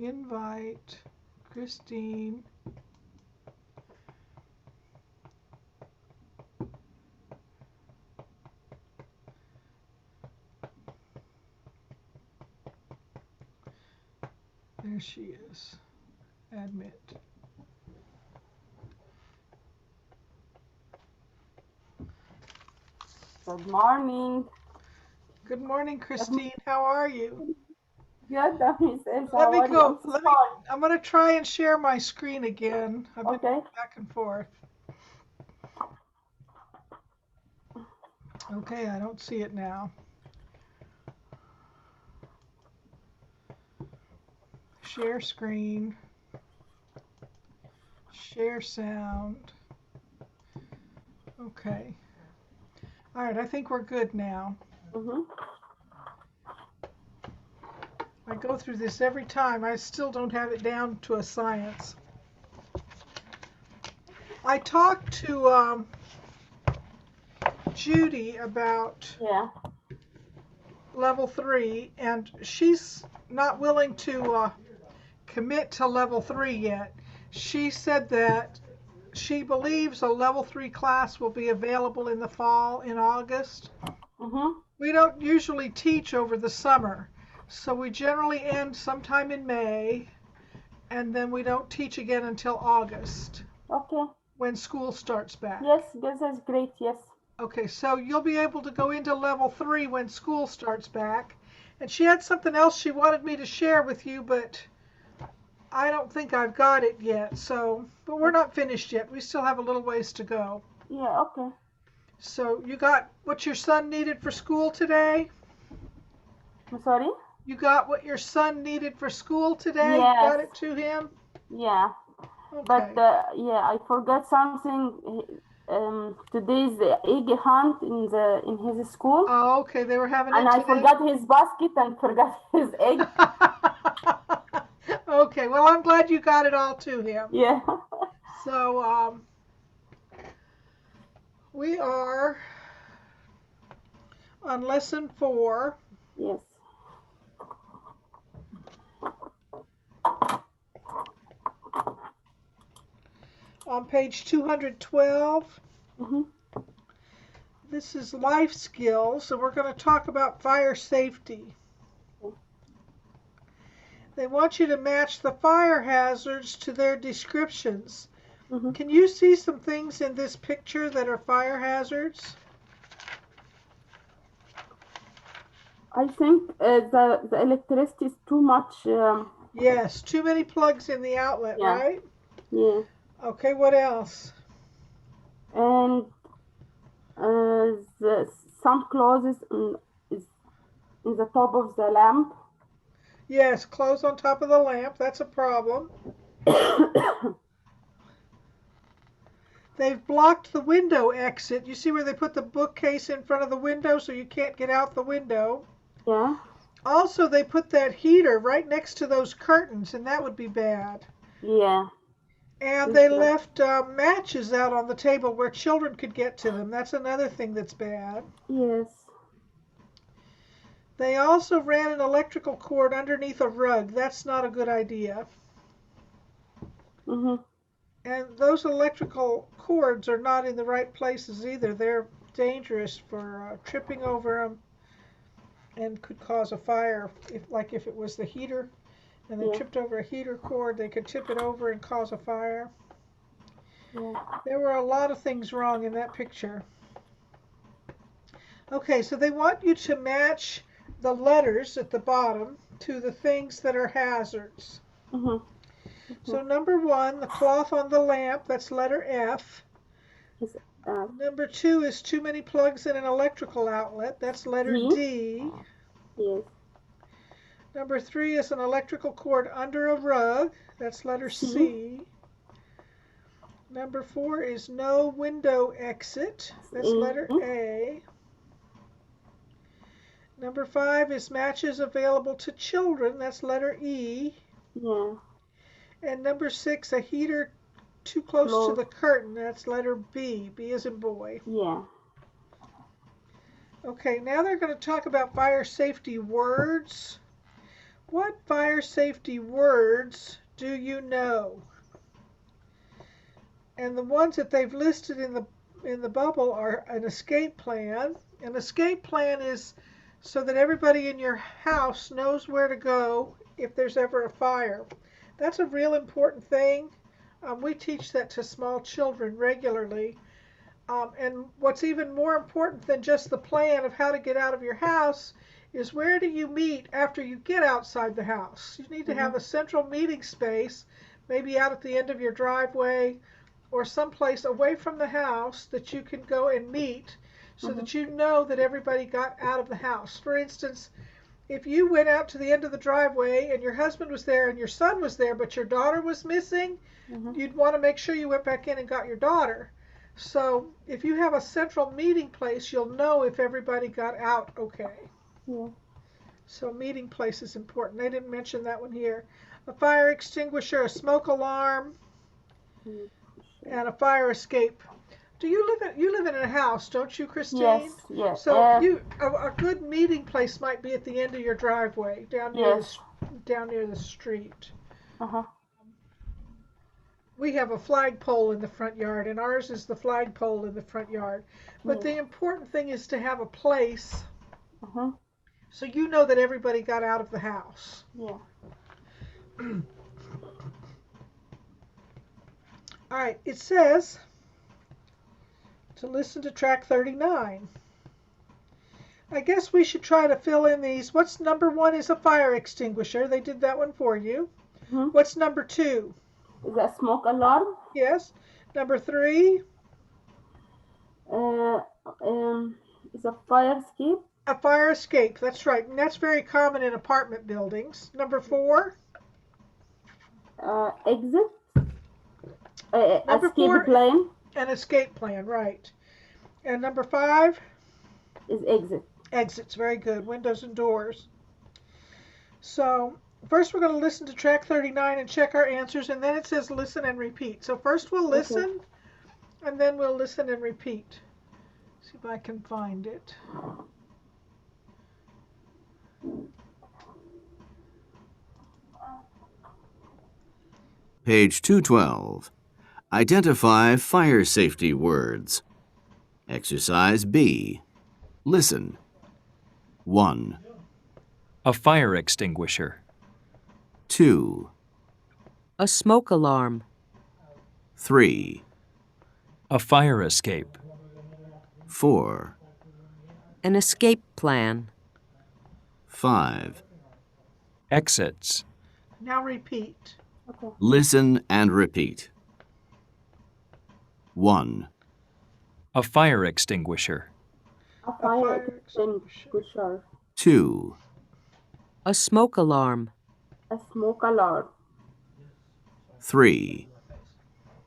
invite Christine there she is. Admit. Good morning. Good morning, Christine. How are you? Good, Miss Elsa. Let How me are you? go. I'm so sorry. I'm going to try and share my screen again. I've been Okay. back and forth. Okay, I don't see it now. Share screen. Share sound. Okay. All right, I think we're good now. Mm-hmm. I go through this every time. I still don't have it down to a science. I talked to Judy about Yeah. level 3, and she's not willing to commit to level 3 yet. She said that she believes a level 3 class will be available in the fall, in August. Mm-hmm. We don't usually teach over the summer, so we generally end sometime in May, and then we don't teach again until August Okay. when school starts back. Yes, this is great. Yes. Okay, so you'll be able to go into level 3 when school starts back. And she had something else she wanted me to share with you, but I don't think I've got it yet. But we're not finished yet. We still have a little ways to go. Yeah. Okay. So you got what your son needed for school today? I'm sorry. You got what your son needed for school today? You Yes. got it to him? Yeah. But Okay. yeah, I forgot something. Today's the egg hunt in his school, Oh, okay. They were having and it I today? forgot his basket and forgot his egg. Okay. Well, I'm glad you got it all to him. Yeah. So, we are on lesson 4. Yes. On page 212. Mm-hmm. This is life skills, and we're going to talk about fire safety. They want you to match the fire hazards to their descriptions. Mm-hmm. Can you see some things in this picture that are fire hazards? I think the electricity is too much. Yes, too many plugs in the outlet, Yeah. right? Yeah. Okay, what else? And some clothes is in the top of the lamp. Yes, clothes on top of the lamp, that's a problem. They've blocked the window exit. You see where they put the bookcase in front of the window so you can't get out the window? Yeah. Also, they put that heater right next to those curtains, and that would be bad. Yeah. And This they bad. left matches out on the table where children could get to them. That's another thing that's bad. Yes. They also ran an electrical cord underneath a rug. That's not a good idea. Mm-hmm. And those electrical cords are not in the right places either. They're dangerous for tripping over them and could cause a fire. If it was the heater and they Yeah. tripped over a heater cord, they could tip it over and cause a fire. Yeah. There were a lot of things wrong in that picture. Okay, so they want you to match the letters at the bottom to the things that are hazards. Mm-hmm. So number 1, the cloth on the lamp, that's letter F. Is Number 2 is too many plugs in an electrical outlet, that's letter D. D. Yes. Number 3 is an electrical cord under a rug, that's letter C. C. Number 4 is no window exit, that's A. letter A. Number 5 is matches available to children, that's letter E. Yeah. And number 6, a heater too close to Close. the curtain, that's letter B. B as in boy. Yeah. Okay, now they're going to talk about fire safety words. What fire safety words do you know? And the ones that they've listed in the bubble are an escape plan. An escape plan is so that everybody in your house knows where to go if there's ever a fire. That's a real important thing. We teach that to small children regularly. And what's even more important than just the plan of how to get out of your house is where do you meet after you get outside the house. You need to have a central meeting space, maybe out at the end of your driveway or someplace away from the house that you can go and meet so that you know that everybody got out of the house. For instance, if you went out to the end of the driveway and your husband was there and your son was there, but your daughter was missing, you'd want to make sure you went back in and got your daughter. So if you have a central meeting place, you'll know if everybody got out okay. Yeah. So meeting place is important. They didn't mention that one here. A fire extinguisher, a smoke alarm, and a fire escape. Do you live in a house, don't you, Christine? Yes, yes. So a good meeting place might be at the end of your driveway, down near the street. We have a flagpole in the front yard, and ours is the flagpole in the front yard. But the important thing is to have a place so you know that everybody got out of the house. Yeah. All right, it says to listen to track 39. I guess we should try to fill in these. What's number 1 is a fire extinguisher. They did that one for you. What's number 2? Is that smoke alarm? Yes. Number 3? Is a fire escape? A fire escape. That's right. And that's very common in apartment buildings. Number 4? Exit? Number Escape 4, plan an escape plan, right. And number 5? is exit. Exits. Very good. Windows and doors. So first we're going to listen to track 39 and check our answers, and then it says listen and repeat. So first we'll listen, and then we'll listen and repeat. See if I can find it. Page 212. Identify fire safety words. Exercise B. Listen. 1, A fire extinguisher. 2, A smoke alarm. 3, A fire escape. 4, An escape plan. 5. Exits. Now repeat. Listen and repeat. 1, A fire extinguisher. A fire extinguisher. 2, A smoke alarm. A smoke alarm. 3,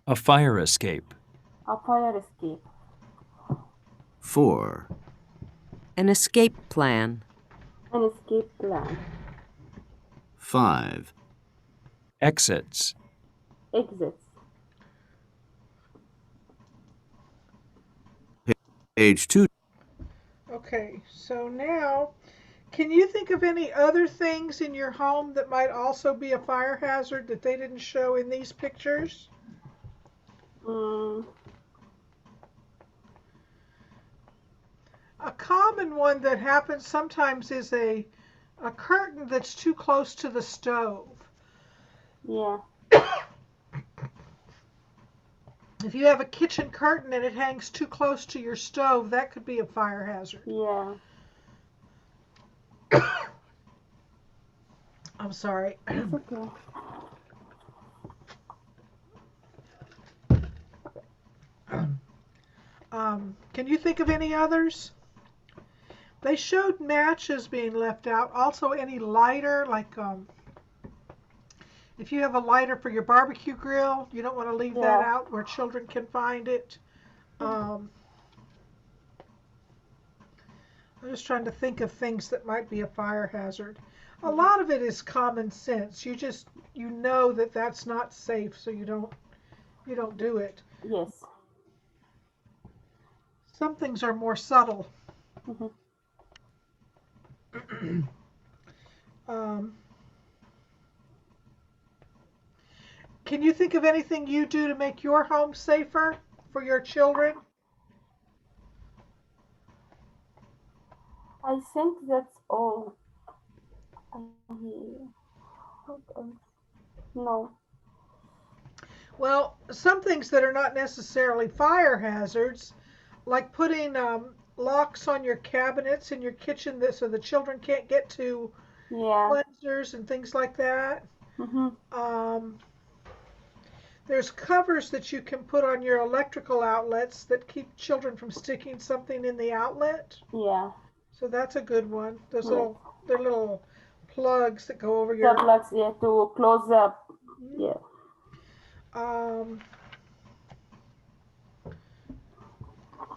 A fire escape. A fire escape. 4, An escape plan. An escape plan. 5, Exits. Exits. Page 2. Okay, so now can you think of any other things in your home that might also be a fire hazard that they didn't show in these pictures? A common one that happens sometimes is a curtain that's too close to the stove. Yeah. If you have a kitchen curtain and it hangs too close to your stove, that could be a fire hazard. Yeah. I'm sorry. It's okay. Can you think of any others? They showed matches being left out. Also any lighter, like if you have a lighter for your barbecue grill, you don't want to leave that out where children can find it. I'm just trying to think of things that might be a fire hazard. A lot of it is common sense. You know that that's not safe, so you don't do it. Yes. Some things are more subtle. Can you think of anything you do to make your home safer for your children? I think that's all. What else? No. Well, some things that are not necessarily fire hazards, like putting locks on your cabinets in your kitchen so the children can't get to Yeah. cleansers and things like that. Mhm. There's covers that you can put on your electrical outlets that keep children from sticking something in the outlet. Yeah. So that's a good one. Those Yeah. they're little plugs that go over The your. plugs, yeah, to close up. Yeah. Um,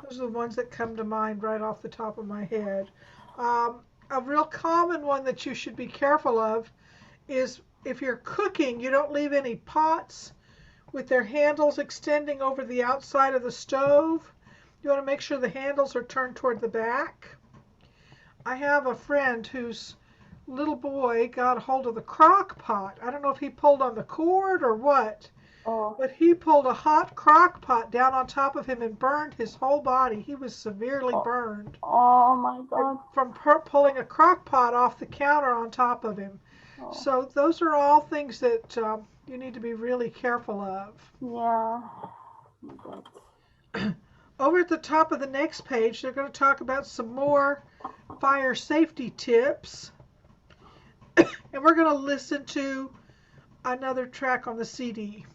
those are the ones that come to mind right off the top of my head. A real common one that you should be careful of is if you're cooking, you don't leave any pots with their handles extending over the outside of the stove. You want to make sure the handles are turned toward the back. I have a friend whose little boy got a hold of the crock pot. I don't know if he pulled on the cord or what, Oh. but he pulled a hot crock pot down on top of him and burned his whole body. He was severely burned Oh my God. from pulling a crock pot off the counter on top of him. Oh. So those are all things that you need to be really careful of. Yeah. Over at the top of the next page, they're going to talk about some more fire safety tips. And we're going to listen to another track on the CD.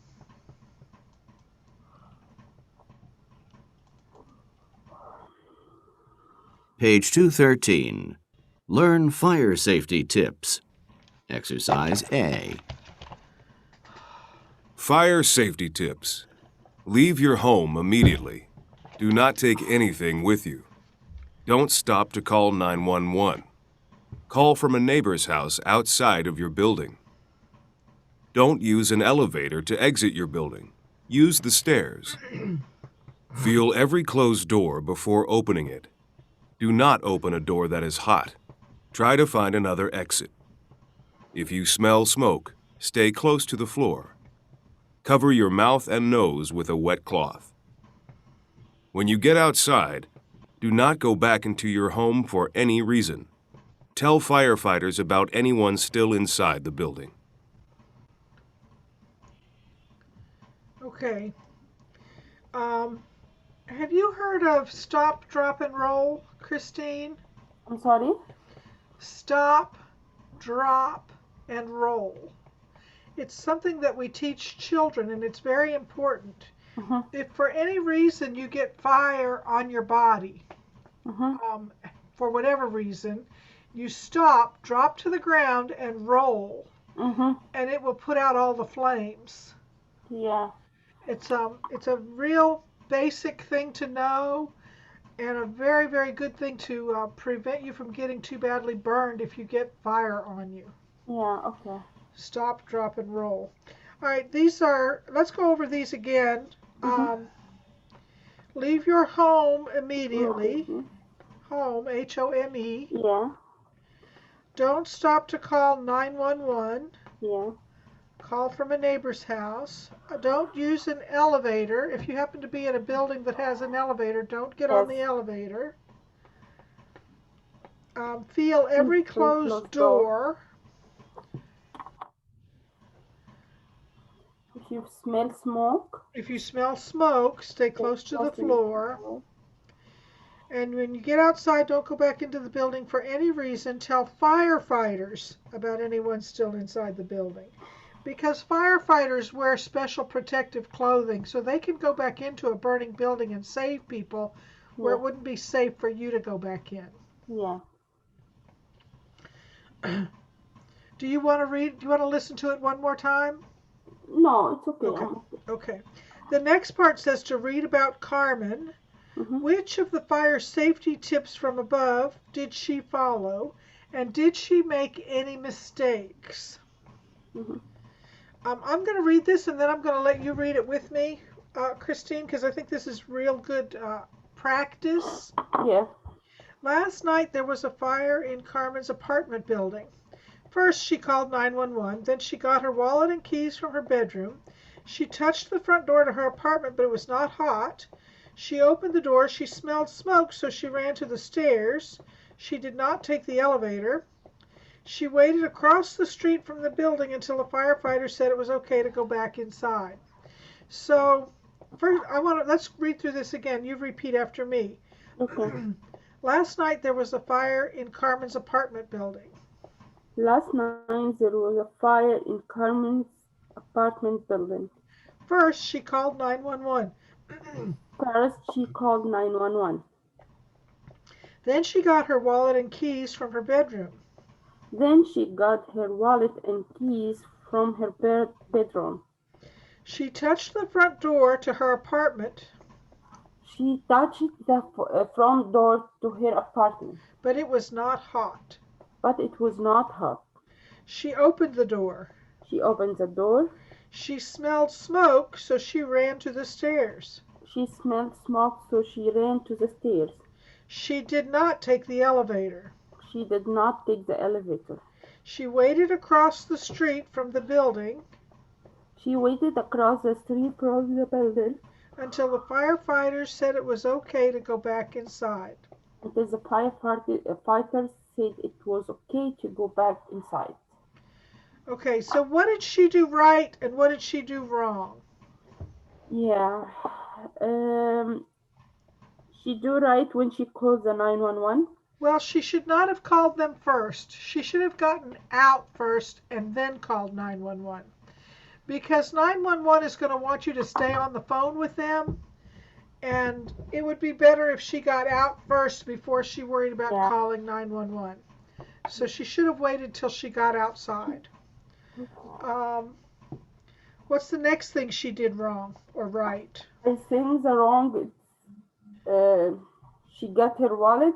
Page 213. Learn fire safety tips. Exercise A. Fire safety tips. Leave your home immediately. Do not take anything with you. Don't stop to call 911. Call from a neighbor's house outside of your building. Don't use an elevator to exit your building. Use the stairs. Feel every closed door before opening it. Do not open a door that is hot. Try to find another exit. If you smell smoke, stay close to the floor. Cover your mouth and nose with a wet cloth. When you get outside, do not go back into your home for any reason. Tell firefighters about anyone still inside the building. Okay. Have you heard of stop, drop, and roll, Christine? I'm sorry? Stop, drop, and roll. It's something that we teach children, and it's very important. If for any reason you get fire on your body, for whatever reason, you stop, drop to the ground, and roll, and it will put out all the flames. Yeah. It's a real basic thing to know, and a very, very good thing to prevent you from getting too badly burned if you get fire on you. Yeah, okay. Stop, drop, and roll. All right, let's go over these again. Leave your home immediately. Home, H-O-M-E. Yeah. Don't stop to call 911. Yeah. Call from a neighbor's house. Don't use an elevator. If you happen to be in a building that has an elevator, don't get on the elevator. Feel every closed door. If you smell smoke. If you smell smoke, stay close to the floor. And when you get outside, don't go back into the building for any reason. Tell firefighters about anyone still inside the building. Because firefighters wear special protective clothing, so they can go back into a burning building and save people where it wouldn't be safe for you to go back in. Yeah. Do you want to listen to it one more time? No, it's okay. Okay. The next part says to read about Carmen. Which of the fire safety tips from above did she follow, and did she make any mistakes? I'm going to read this, and then I'm going to let you read it with me, Christine, because I think this is real good practice. Yeah. Last night there was a fire in Carmen's apartment building. First she called 911, then she got her wallet and keys from her bedroom, She touched the front door to her apartment, but it was not hot. She opened the door. She smelled smoke, so she ran to the stairs. She did not take the elevator. She waited across the street from the building until the firefighter said it was okay to go back inside. So, first, let's read through this again. You repeat after me. Okay. Last night there was a fire in Carmen's apartment building. Last night there was a fire in Carmen's apartment building. First, she called 911. First, she called 911. Then she got her wallet and keys from her bedroom. Then she got her wallet and keys from her bedroom. She touched the front door to her apartment, She touched the front door to her apartment, but it was not hot. but it was not hot. She opened the door. She opened the door. She smelled smoke, so she ran to the stairs. She smelled smoke, so she ran to the stairs. She did not take the elevator. She did not take the elevator. She waited across the street from the building She waited across the street from the building until the firefighters said it was okay to go back inside. until the firefighters said it was okay to go back inside. Okay, so what did she do right and what did she do wrong? Yeah. She do right when she called the 911. Well, she should not have called them first. She should have gotten out first and then called 911. Because 911 is going to want you to stay on the phone with them. And it would be better if she got out first before she worried about calling 911. So she should have waited till she got outside. What's the next thing she did wrong or right? I think the wrong. She got her wallet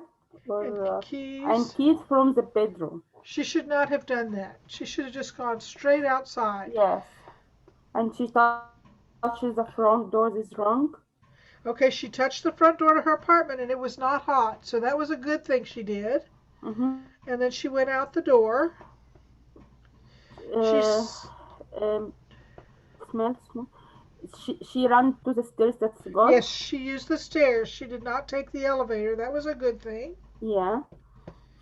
And keys. and keys from the bedroom. She should not have done that. She should have just gone straight outside. Yes. And she touches the front door is wrong. Okay, she touched the front door to her apartment and it was not hot. So that was a good thing she did. Mm-hmm. And then she went out the door. Smell smoke. She ran to the stairs. That's good. Yes, she used the stairs. She did not take the elevator. That was a good thing. Yeah.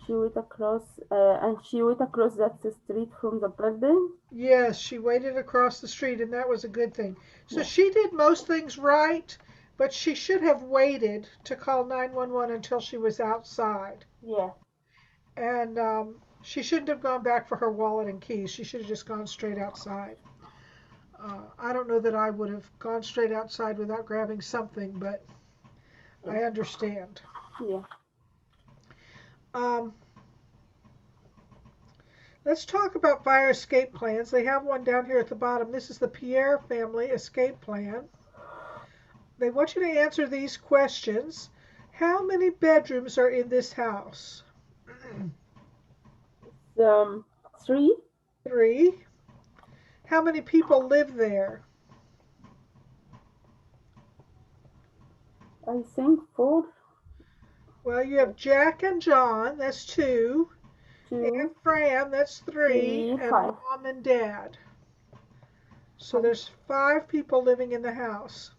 She went across, that street from the building. Yes, she waited across the street, and that was a good thing. So Yeah. she did most things right, but she should have waited to call 911 until she was outside. Yeah. And she shouldn't have gone back for her wallet and keys. She should have just gone straight outside. I don't know that I would have gone straight outside without grabbing something, but I understand. Yeah. Let's talk about fire escape plans. They have one down here at the bottom. This is the Pierre family escape plan. They want you to answer these questions. How many bedrooms are in this house? 3. 3. How many people live there? I think 4. Well, you have Jack and John, that's 2. 2. And Fran, that's 3. Three, And 5. Mom and Dad. So there's 5 people living in the house.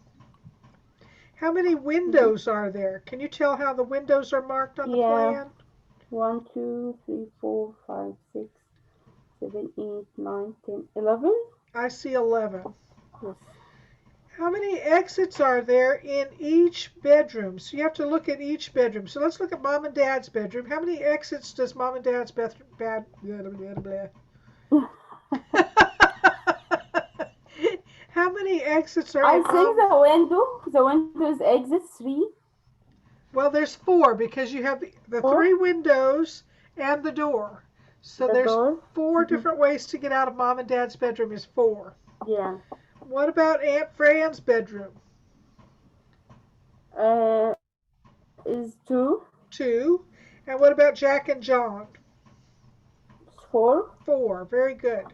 How many windows are there? Can you tell how the windows are marked on the plan? 1, 2, 3, 4, 5, 6, 7, 8, 9, 10, 11. I see 11. Yes. How many exits are there in each bedroom? So you have to look at each bedroom. So let's look at Mom and Dad's bedroom. How many exits does Mom and Dad's How many exits are I in think the windows exit 3. Well, there's 4 because you have the 3 windows and the door. So The there's door? 4 different ways to get out of Mom and Dad's bedroom is 4. Yeah. What about Aunt Fran's bedroom? Is 2. 2. And what about Jack and John? 4. 4. Very good.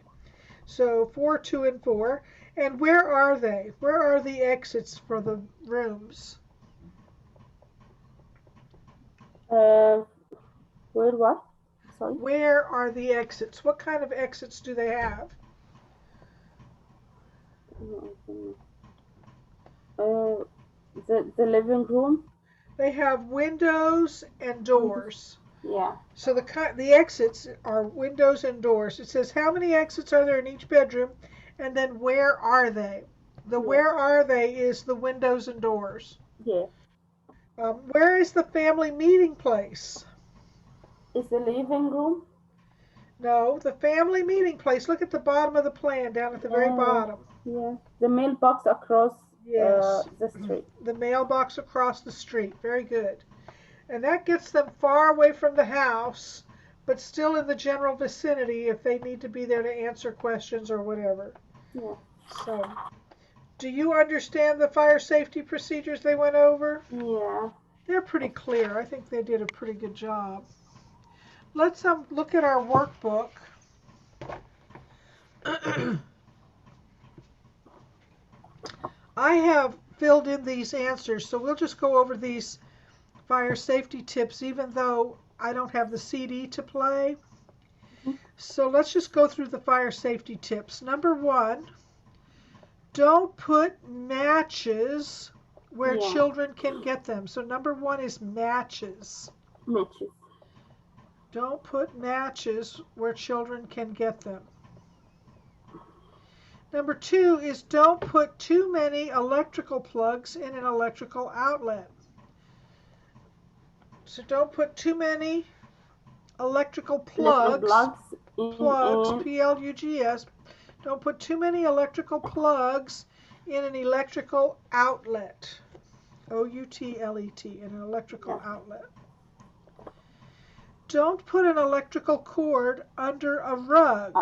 So 4, 2, and 4. And where are they? Where are the exits for the rooms? Where what? Sorry. Where are the exits? What kind of exits do they have? The living room. They have windows and doors. Yeah. So the exits are windows and doors. It says how many exits are there in each bedroom, and then where are they? The Yeah. where are they is the windows and doors. Yeah. Where is the family meeting place? Is the living room? No, the family meeting place. Look at the bottom of the plan, down at the very bottom. Yeah. The mailbox across Yes. the street. The mailbox across the street. Very good. And that gets them far away from the house, but still in the general vicinity if they need to be there to answer questions or whatever. Yeah. So, do you understand the fire safety procedures they went over? Yeah. They're pretty clear. I think they did a pretty good job. Let's look at our workbook. I have filled in these answers, so we'll just go over these fire safety tips even though I don't have the CD to play. So let's just go through the fire safety tips. Number 1, don't put matches where children can get them. So number 1 is matches. Matches. Don't put matches where children can get them. Number 2 is don't put too many electrical plugs in an electrical outlet. So don't put too many electrical plugs, P-L-U-G-S. Don't put too many electrical plugs in an electrical outlet, O-U-T-L-E-T, in an electrical outlet. Don't put an electrical cord under a rug.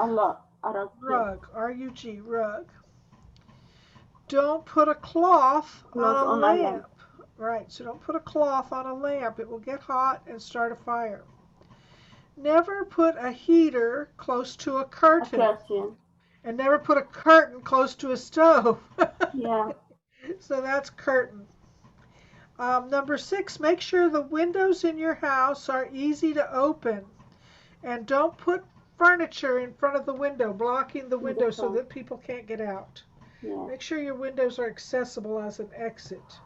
Rug, R-U-G, rug. Don't put a cloth on a lamp. Right, so don't put a cloth on a lamp. It will get hot and start a fire. Never put a heater close to a curtain. And never put a curtain close to a stove. Yeah. So that's curtain. Number 6, make sure the windows in your house are easy to open. And don't put furniture in front of the window, blocking the window so that people can't get out. Yeah. Make sure your windows are accessible as an exit.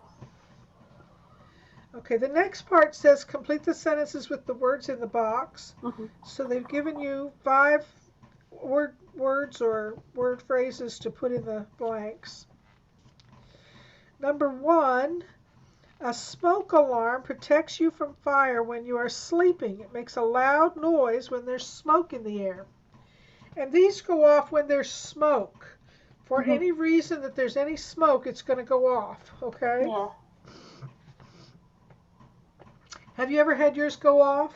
Okay, the next part says complete the sentences with the words in the box. So they've given you 5 words or word phrases to put in the blanks. Number 1, a smoke alarm protects you from fire when you are sleeping. It makes a loud noise when there's smoke in the air. And these go off when there's smoke. For any reason that there's any smoke, it's going to go off, okay? Yeah. Have you ever had yours go off?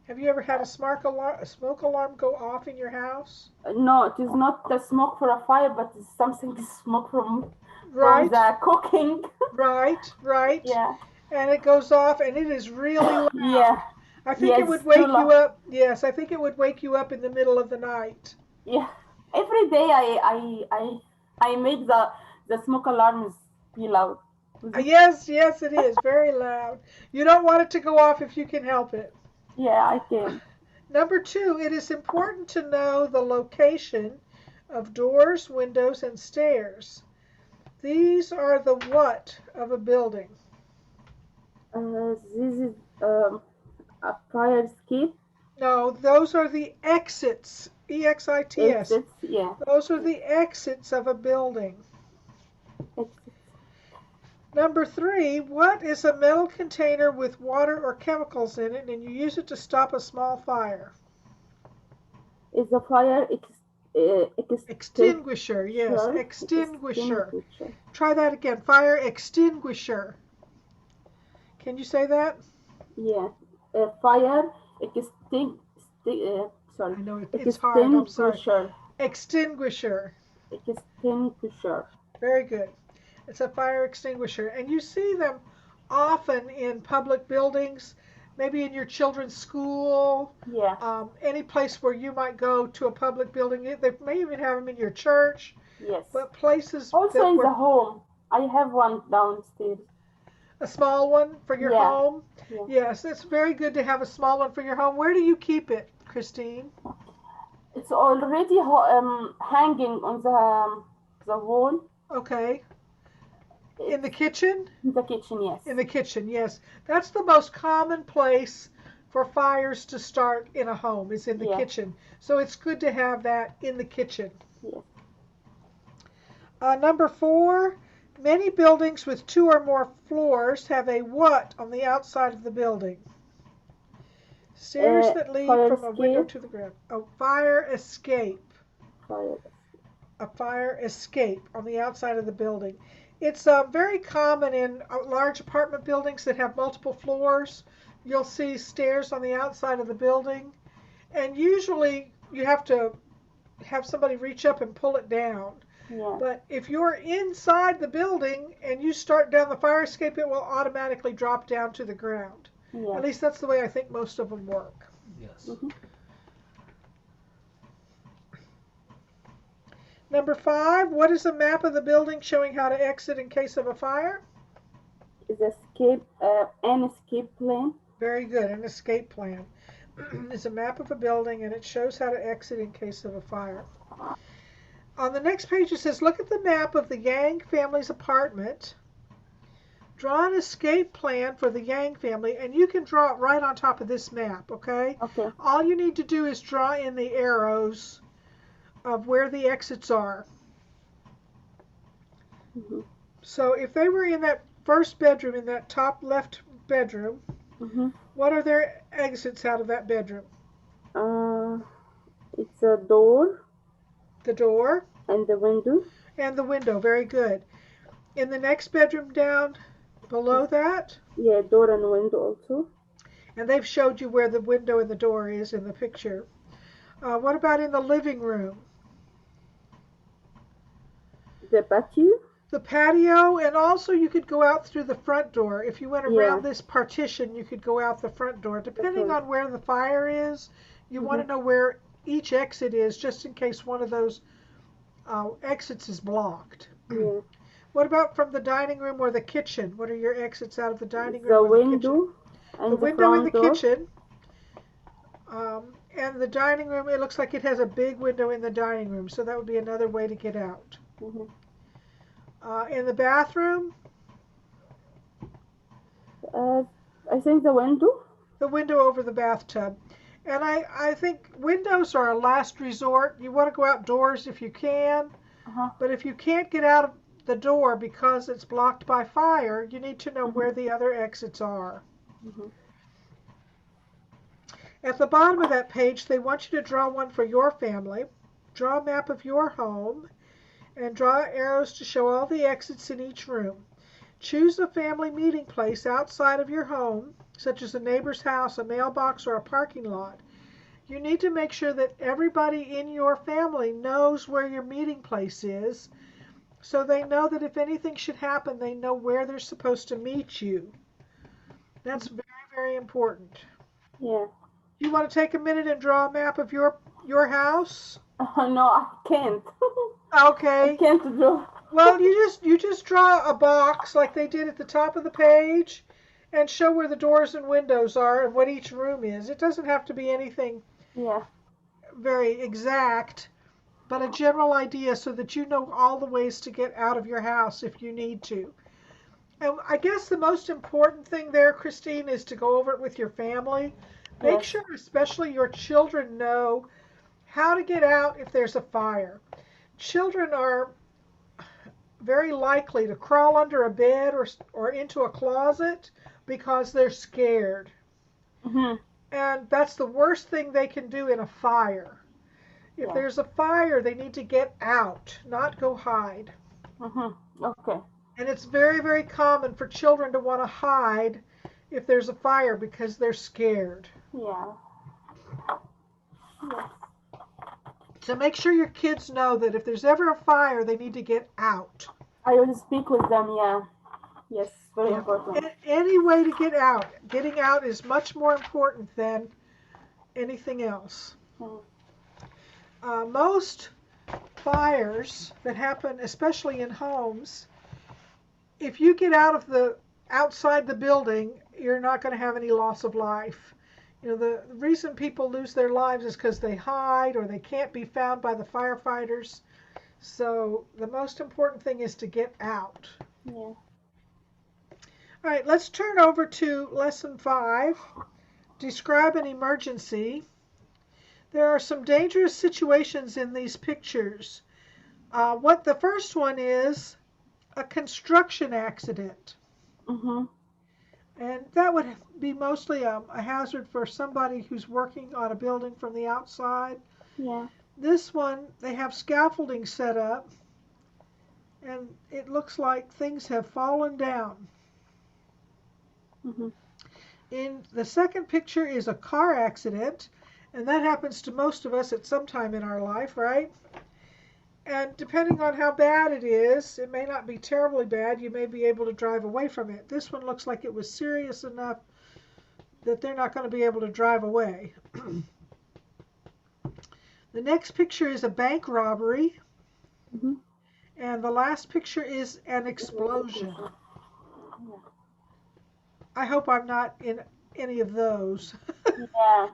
Have you ever had a smoke alarm go off in your house? No, it is not the smoke for a fire, but it's something smoke from the cooking. Right. Yeah. And it goes off, and it is really loud. Yeah. I think it would wake you up. Yes, I think it would wake you up in the middle of the night. Yeah. Every day I make the smoke alarms be loud. Yes, it is very loud. You don't want it to go off if you can help it. Yeah, I can. Number 2, it is important to know the location of doors, windows, and stairs. These are the what of a building? This is a fire escape. No, those are the exits. E-X-I-T-S. Exits, yeah. Those are the exits of a building. Exits. Number 3, what is a metal container with water or chemicals in it and you use it to stop a small fire? Is a fire extinguisher, yes, extinguisher. Try that again, fire extinguisher. Can you say that? Yeah, fire I know it's hard, I'm sorry. Extinguisher. Extinguisher. Very good. It's a fire extinguisher. And you see them often in public buildings, maybe in your children's school, any place where you might go to a public building. They may even have them in your church. Yes. But places also in the home. I have one downstairs. A small one for your home? Yeah. Yes, it's very good to have a small one for your home. Where do you keep it, Christine? It's it's already hanging on the wall Okay. In the kitchen? in the kitchen, yes. In the kitchen, yes. That's the most common place for fires to start in a home, is in the Yeah. kitchen. So it's good to have that in the kitchen. Yes. Number 4, many buildings with 2 or more floors have a what on the outside of the building? Stairs that lead Fire from a window escape. to the ground. A fire escape. Fire. A fire escape on the outside of the building. It's very common in large apartment buildings that have multiple floors. You'll see stairs on the outside of the building, and usually you have to have somebody reach up and pull it down. Yeah. But if you're inside the building and you start down the fire escape, it will automatically drop down to the ground. Yeah. At least that's the way I think most of them work. Yes. Mhm. Number 5, what is a map of the building showing how to exit in case of a fire? Is an escape plan. Very good, an escape plan. It's a map of a building and it shows how to exit in case of a fire. On the next page it says, look at the map of the Yang family's apartment. Draw an escape plan for the Yang family, and you can draw it right on top of this map, okay? Okay. All you need to do is draw in the arrows of where the exits are. Mhm. So if they were in that first bedroom, in that top left bedroom, Mhm. what are their exits out of that bedroom? It's a door The door and the window. and the window. Very good. In the next bedroom down below that, Yeah, door and window also. and they've showed you where the window and the door is in the picture. What about in the living room? The patio. The patio, and also you could go out through the front door. If you went around Yeah. this partition, you could go out the front door. Depending right. on where the fire is, you want to know where each exit is, just in case one of those exits is blocked. Yeah. What about from the dining room or the kitchen? What are your exits out of the dining The room or the kitchen? window and The the window in the front door. kitchen. And the dining room, it looks like it has a big window in the dining room, so that would be another way to get out. Mhm. In the bathroom, I think the window. the window over the bathtub. And I think windows are a last resort. You want to go outdoors if you can, Uh-huh. but if you can't get out of the door because it's blocked by fire, you need to know where the other exits are. Mhm. At the bottom of that page, they want you to draw one for your family, draw a map of your home, and draw arrows to show all the exits in each room. Choose a family meeting place outside of your home, such as a neighbor's house, a mailbox, or a parking lot. You need to make sure that everybody in your family knows where your meeting place is, so they know that if anything should happen, they know where they're supposed to meet you. That's very, very important. Yeah. You want to take a minute and draw a map of your house? No, I can't. Okay. I can't draw. Well, you just draw a box like they did at the top of the page and show where the doors and windows are and what each room is. It doesn't have to be anything Yeah. very exact, but a general idea so that you know all the ways to get out of your house if you need to. And I guess the most important thing there, Christine, is to go over it with your family. Make Yes. sure especially your children know how to get out if there's a fire. Children are very likely to crawl under a bed or into a closet because they're scared. Mhm. And that's the worst thing they can do in a fire. If Yeah. there's a fire, they need to get out, not go hide. Mhm. Okay. And it's very, very common for children to want to hide if there's a fire because they're scared. Yeah. Yes. So make sure your kids know that if there's ever a fire, they need to get out. I will speak with them. Yeah. Yes. Very Yeah. important. Any way to get out. Getting out is much more important than anything else. Mhm. Most fires that happen, especially in homes, if you get out of outside the building, you're not going to have any loss of life. You know, the reason people lose their lives is because they hide or they can't be found by the firefighters. So the most important thing is to get out. Yeah. All right, let's turn over to lesson 5. Describe an emergency. There are some dangerous situations in these pictures. What the first one is a construction accident. Mhm. And that would be mostly a hazard for somebody who's working on a building from the outside. Yeah. This one, they have scaffolding set up, and it looks like things have fallen down. Mhm. In the second picture is a car accident, and that happens to most of us at some time in our life, right? And depending on how bad it is, it may not be terribly bad. You may be able to drive away from it. This one looks like it was serious enough that they're not going to be able to drive away. The next picture is a bank robbery. Mhm. And the last picture is an explosion. I hope I'm not in any of those. Yeah.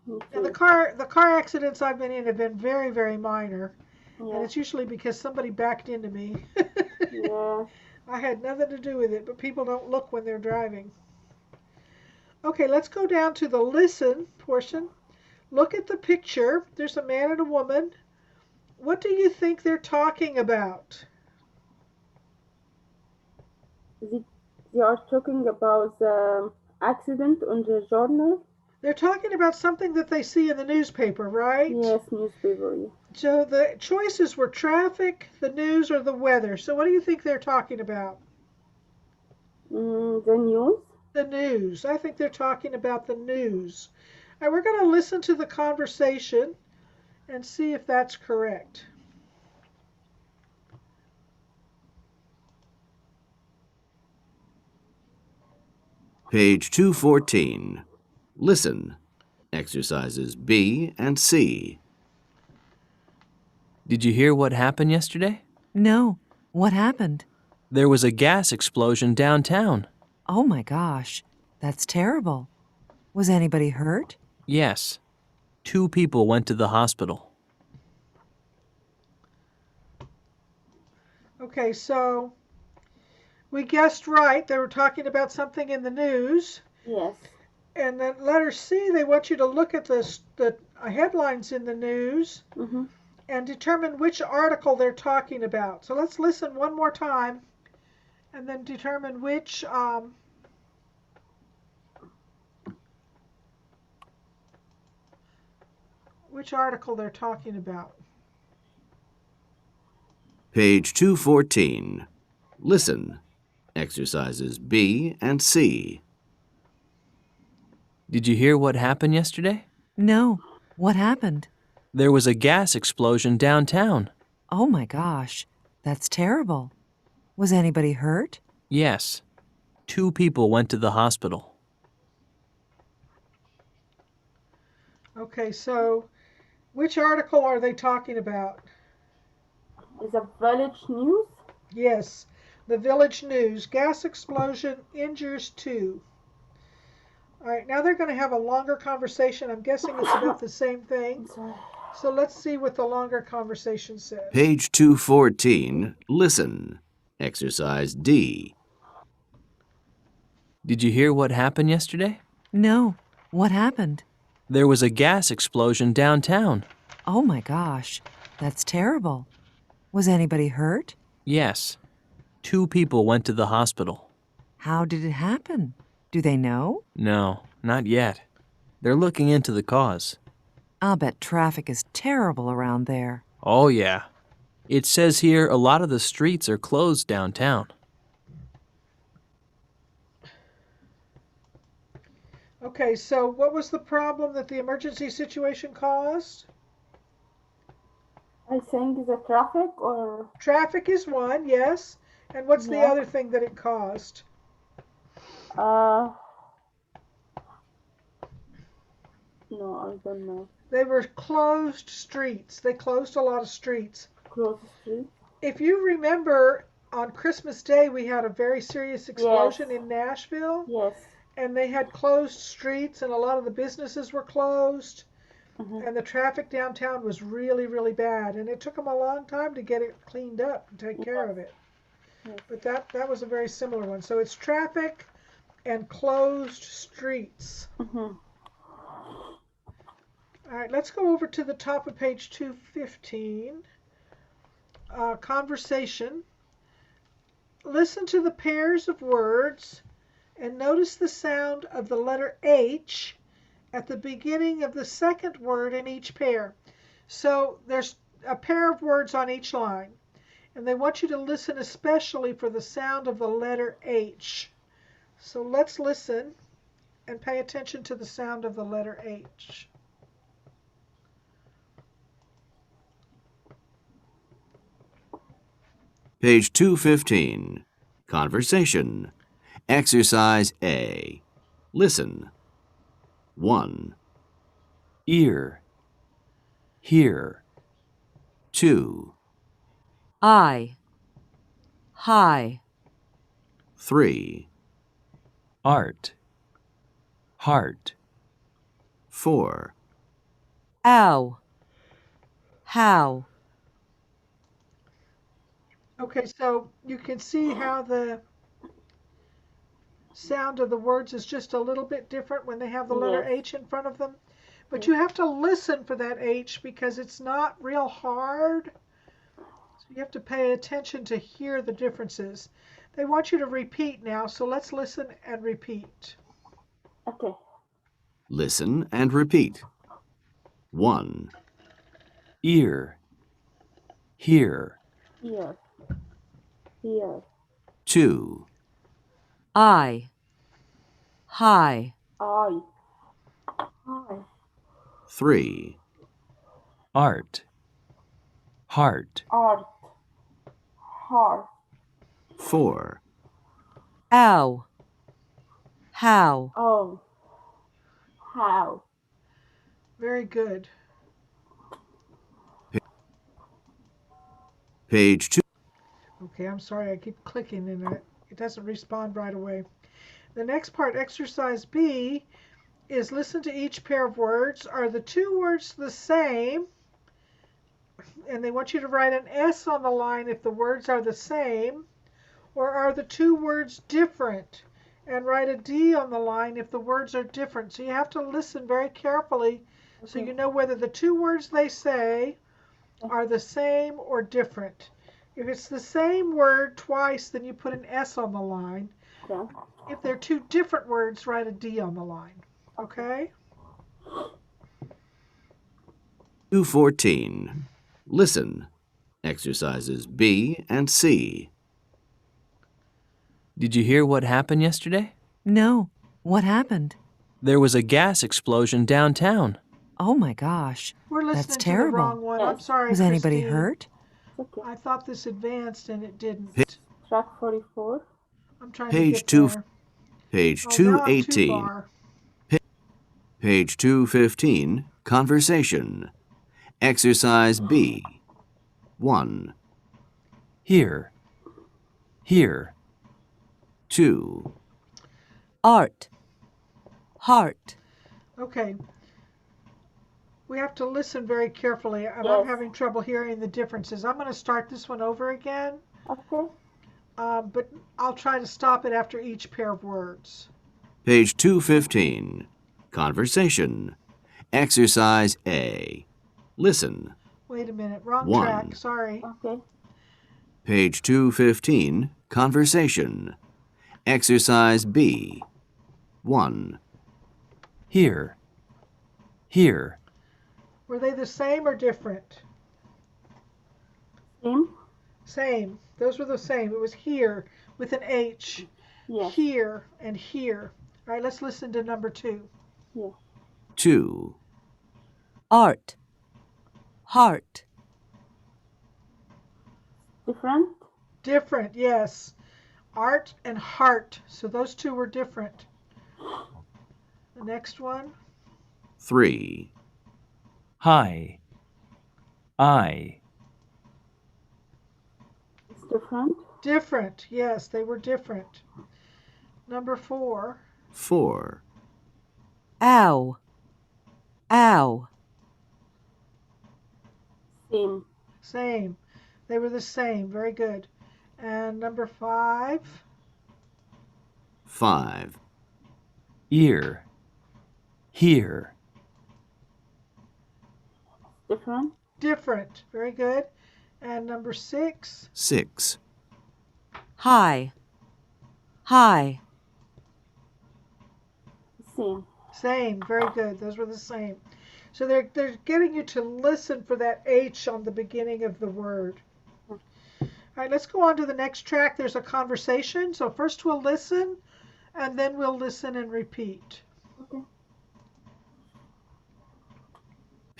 Me And the too. car accidents I've been in have been very, very minor. And Yeah. it's usually because somebody backed into me. Yeah. I had nothing to do with it, but people don't look when they're driving. Okay, let's go down to the listen portion. Look at the picture. There's a man and a woman. What do you think they're talking about? They are talking about the accident on the journal. They're talking about something that they see in the newspaper, right? Yes, newspaper. Yeah. So the choices were traffic, the news, or the weather. So what do you think they're talking about? The news. The news. I think they're talking about the news. All right, we're going to listen to the conversation and see if that's correct. Page 214. Listen. Exercises B and C. Did you hear what happened yesterday? No. What happened? There was a gas explosion downtown. Oh my gosh. That's terrible. Was anybody hurt? Yes. 2 people went to the hospital. Okay, so we guessed right. They were talking about something in the news. Yes. And then letter C, they want you to look at the headlines in the news Mhm. and determine which article they're talking about. So let's listen one more time and then determine which article they're talking about. Page 214. Listen. Exercises B and C. Did you hear what happened yesterday? No. What happened? There was a gas explosion downtown. Oh my gosh. That's terrible. Was anybody hurt? Yes. 2 people went to the hospital. Okay, so which article are they talking about? Is a village news? Yes, the Village News. Gas explosion injures 2. All right, now they're going to have a longer conversation. I'm guessing it's about the same thing. Sorry. So let's see what the longer conversation says. Page 214. Listen. Exercise D. Did you hear what happened yesterday? No. What happened? There was a gas explosion downtown. Oh my gosh. That's terrible. Was anybody hurt? Yes. 2 people went to the hospital. How did it happen? Do they know? No, not yet. They're looking into the cause. I'll bet traffic is terrible around there. Oh, yeah. It says here a lot of the streets are closed downtown. Okay, so what was the problem that the emergency situation caused? I think the traffic or Traffic is one, yes. And what's the Yeah. other thing that it caused? no, I don't know. They were closed streets. They closed a lot of streets. Close street. If you remember, on Christmas Day, we had a very serious explosion in Nashville. Yes. and they had closed streets, and a lot of the businesses were closed, and the traffic downtown was really, really bad, and it took them a long time to get it cleaned up and take care of it. But that was a very similar one. So it's traffic and closed streets. Mhm. All right, let's go over to the top of page 215. Conversation. Listen to the pairs of words and notice the sound of the letter H at the beginning of the second word in each pair. So there's a pair of words on each line, and they want you to listen especially for the sound of the letter H. So let's listen and pay attention to the sound of the letter H. Page 215. Conversation. Exercise A. Listen. 1, Ear. Hear. 2, I. High. 3, Art. Heart. 4, Ow. How. Okay, so you can see how the sound of the words is just a little bit different when they have the letter Yes. H in front of them. But you have to listen for that H because it's not real hard. So you have to pay attention to hear the differences. They want you to repeat now, so let's listen and repeat. Okay. listen and repeat. 1, Ear. Hear. Here. Here. 2, I. High. I. Hi. 3, Art. Heart. Art. Heart. 4, Ow. How. Oh. How. Very good. page 2. Okay, I'm sorry, I keep clicking and it doesn't respond right away. The next part, exercise B, is listen to each pair of words. Are the two words the same? And they want you to write an S on the line if the words are the same. Or are the two words different? And write a D on the line if the words are different. So you have to listen very carefully so you know whether the two words they say are the same or different. If it's the same word twice, then you put an S on the line. Okay. If they're two different words, write a D on the line. Okay? 214. Listen. Exercises B and C. Did you hear what happened yesterday? No. What happened? There was a gas explosion downtown. Oh my gosh. We're listening That's to terrible. the wrong one. I'm sorry, Was anybody Christine. hurt? Okay. I thought this advanced and it didn't. Track 44. I'm trying Page to get 2. there. Page Oh, now I'm too 218. far. Page 215. Conversation. Exercise B. 1, Hear. Hear. 2, Art. Heart. Okay. We have to listen very carefully, and I'm Yes. having trouble hearing the differences. I'm going to start this one over again, Okay. but I'll try to stop it after each pair of words. Page 215. Conversation. Exercise A. Listen. Wait a minute. Wrong 1. track. Sorry. Okay. Page 215. Conversation. Exercise B. 1, Hear. Hear. Were they the same or different? Same? Same. Those were the same. It was here with an H. Yes. Here and here. All right, let's listen to number 2. Yes. 2, Art. Heart. Different? Different, yes. Art and heart. So those two were different. The next one. 3, High. I. It's different? Different, yes, they were different. Number 4. 4, Ow. Ow. Same. Same. They were the same. Very good. And number 5. 5, ear, here, Different. Different. Very good. And number 6. 6, High. High. Same. Same. Very good. Those were the same. So they're getting you to listen for that H on the beginning of the word. All right, let's go on to the next track. There's a conversation. So first we'll listen, and then we'll listen and repeat. Okay.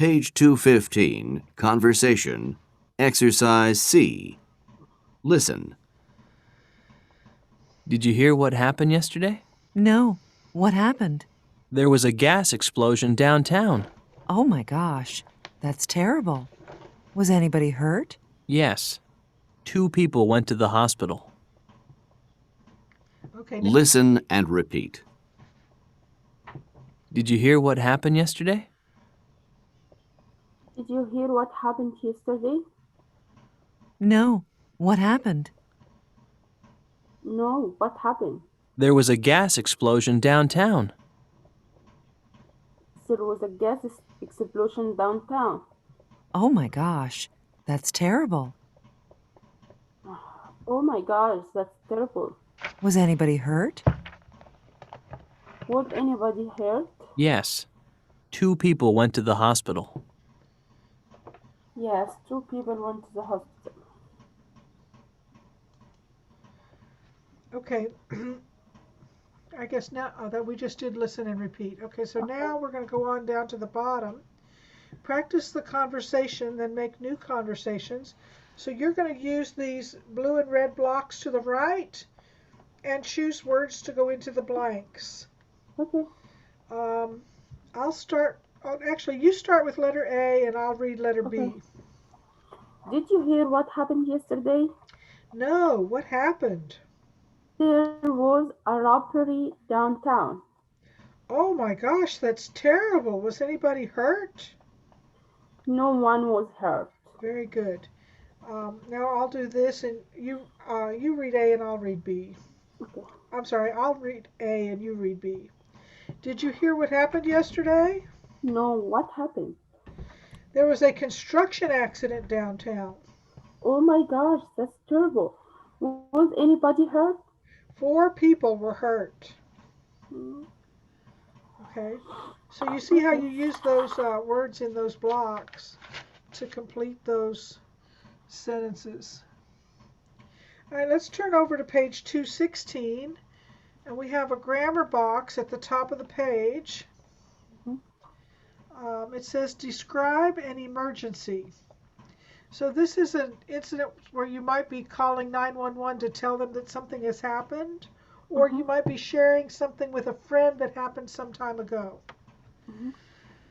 page 215, conversation, exercise C. Listen. Did you hear what happened yesterday? No. What happened? There was a gas explosion downtown. Oh my gosh. That's terrible. Was anybody hurt? Yes. 2 people went to the hospital. Okay. Listen and repeat. Did you hear what happened yesterday? Did you hear what happened yesterday? No. What happened? No. What happened? There was a gas explosion downtown. There was a gas explosion downtown. Oh my gosh. That's terrible. Oh my gosh, that's terrible. Was anybody hurt? Was anybody hurt? Yes. 2 people went to the hospital. Yes, 2 people went to the hospital. Okay. I guess now that we just did listen and repeat. Okay, so now we're going to go on down to the bottom. Practice the conversation, then make new conversations. So you're going to use these blue and red blocks to the right and choose words to go into the blanks. Okay. I'll start. Oh, actually, you start with letter A and I'll read letter B. Okay. Did you hear what happened yesterday? No, what happened? There was a robbery downtown. Oh my gosh, that's terrible. Was anybody hurt? No one was hurt. Very good. Now I'll do this, and you read A and I'll read B. Okay. I'm sorry, I'll read A and you read B. Did you hear what happened yesterday? No, what happened? There was a construction accident downtown. Oh my gosh, that's terrible. Was anybody hurt? 4 people were hurt. Okay, so you see how you use those words in those blocks to complete those sentences. All right, let's turn over to page 216, and we have a grammar box at the top of the page. It says describe an emergency. So this is an incident where you might be calling 911 to tell them that something has happened, or you might be sharing something with a friend that happened some time ago.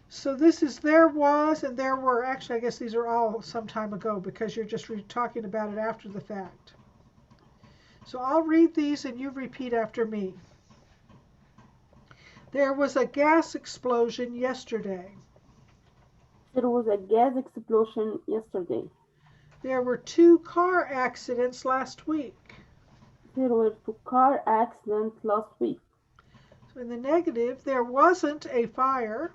So this is there was and there were. Actually, I guess these are all some time ago because you're just talking about it after the fact. So I'll read these and you repeat after me. There was a gas explosion yesterday. There was a gas explosion yesterday. There were 2 car accidents last week. There were 2 car accidents last week. So in the negative, there wasn't a fire.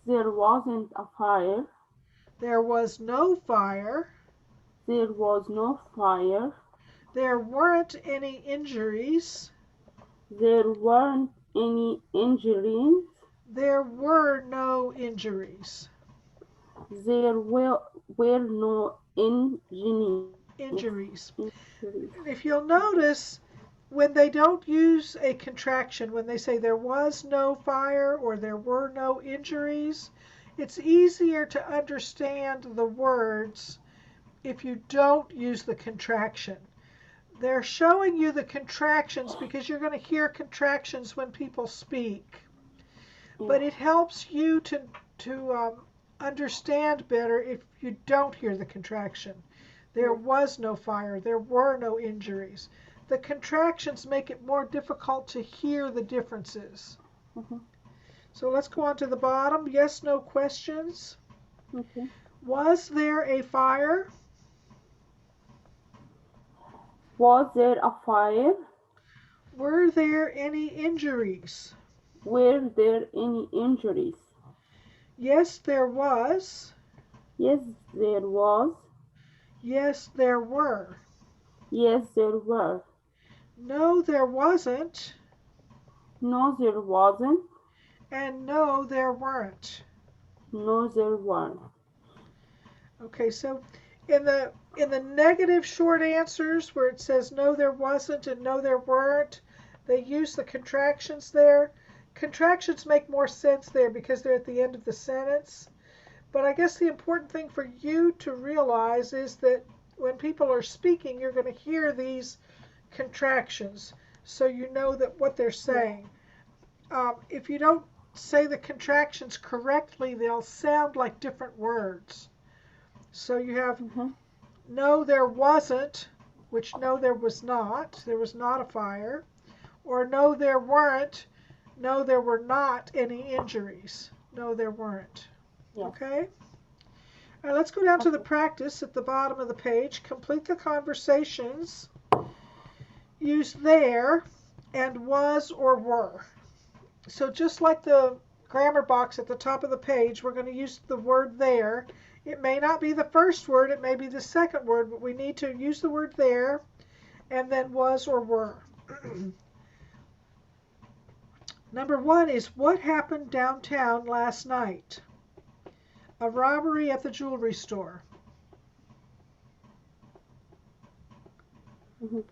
There wasn't a fire. There was no fire. There was no fire. There weren't any injuries. There weren't any injuries. There were no injuries. There were no Injuries. If you'll notice, when they don't use a contraction, when they say there was no fire or there were no injuries, it's easier to understand the words if you don't use the contraction. They're showing you the contractions because you're going to hear contractions when people speak. But it helps you to understand better if you don't hear the contraction. There was no fire. There were no injuries. the contractions make it more difficult to hear the differences. Mhm. So let's go on to the bottom. Yes, no questions. Okay. Was there a fire? Was there a fire? Were there any injuries? Were there any injuries? Yes, there was. Yes, there was. Yes, there were. Yes, there were. No, there wasn't. No, there wasn't. And no, there weren't. No, there weren't. Okay, so in the negative short answers where it says no, there wasn't and no, there weren't, they use the contractions there. Contractions make more sense there because they're at the end of the sentence. But I guess the important thing for you to realize is that when people are speaking, you're going to hear these contractions, so you know that what they're saying. If you don't say the contractions correctly, they'll sound like different words. So you have no, there wasn't, which no, there was not. There was not a fire. Or no, there weren't. No, there were not any injuries. No, there weren't. Yes. Okay? All right, let's go down to the practice at the bottom of the page. Complete the conversations. Use there and was or were. So just like the grammar box at the top of the page, we're going to use the word there. It may not be the first word, it may be the second word, but we need to use the word there and then was or were. Number 1 is what happened downtown last night? A robbery at the jewelry store. There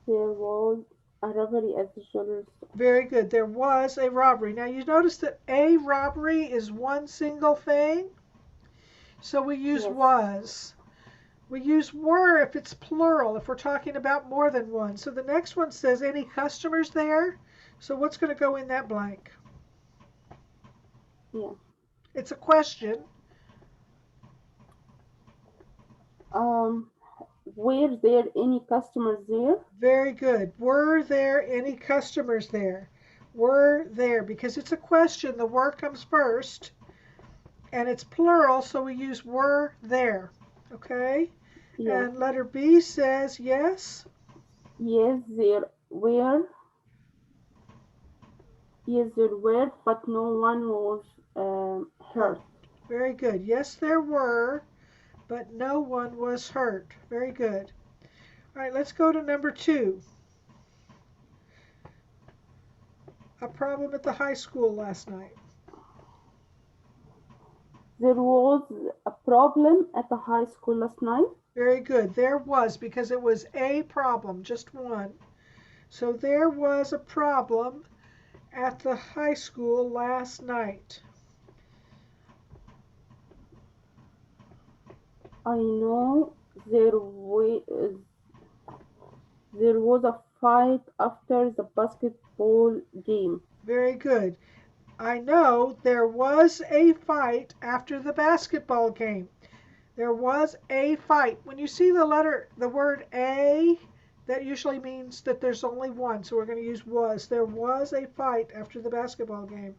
was a robbery at the jewelry store. Very good. There was a robbery. Now you notice that a robbery is one single thing. So we use was. We use were if it's plural, if we're talking about more than one. So the next one says any customers there. So what's going to go in that blank? Yeah. It's a question. Were there any customers there? Very good. Were there any customers there? Were there, because it's a question, the were comes first, and it's plural, so we use were there. Okay? Yeah. And letter B says yes. Yes, there were. Yes, there were, but no one was hurt. Very good. Yes, there were, but no one was hurt. Very good. All right, let's go to number 2. A problem at the high school last night. There was a problem at the high school last night. Very good. There was, because it was a problem, just one. So there was a problem at the high school last night. I know there was a fight after the basketball game. Very good. I know there was a fight after the basketball game. There was a fight. When you see the word a, that usually means that there's only one. So we're going to use was. There was a fight after the basketball game.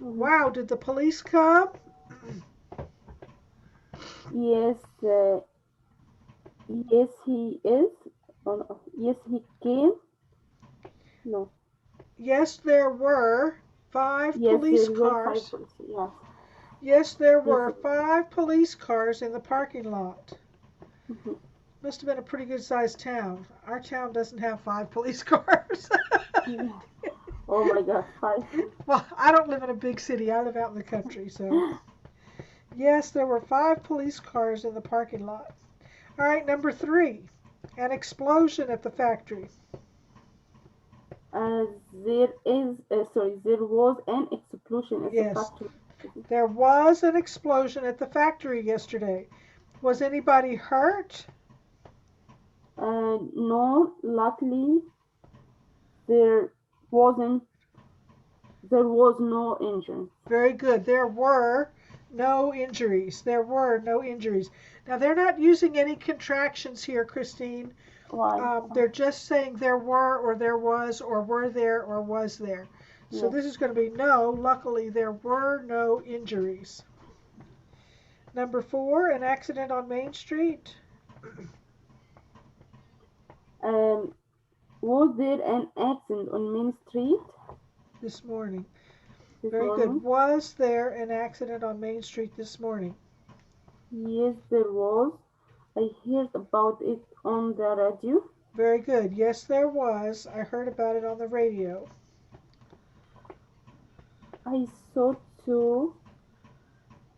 Wow, did the police come? Yes, yes, he is. Oh, no. Yes, he came. No. Yes, there were 5 Yes, police there were cars. 5 police. Yes. Yes, there were 5 police cars in the parking lot. Mhm. Must have been a pretty good sized town. Our town doesn't have 5 police cars. Yeah. Oh my God, 5. Well, I don't live in a big city. I live out in the country, so. Yes, there were 5 police cars in the parking lot. All right, number 3. An explosion at the factory. There was an explosion at Yes. the factory. There was an explosion at the factory yesterday. Was anybody hurt? No, luckily there was no injury. Very good. There were no injuries. There were no injuries. Now, they're not using any contractions here, Christine. Why? They're just saying there were or there was or were there or was there. So Yes. this is going to be no. Luckily, there were no injuries. Number 4, an accident on Main Street. Was there an accident on Main Street This morning. this Very morning? good. Was there an accident on Main Street this morning? Yes, there was. I heard about it on the radio. Very good. Yes, there was. I heard about it on the radio. I saw too.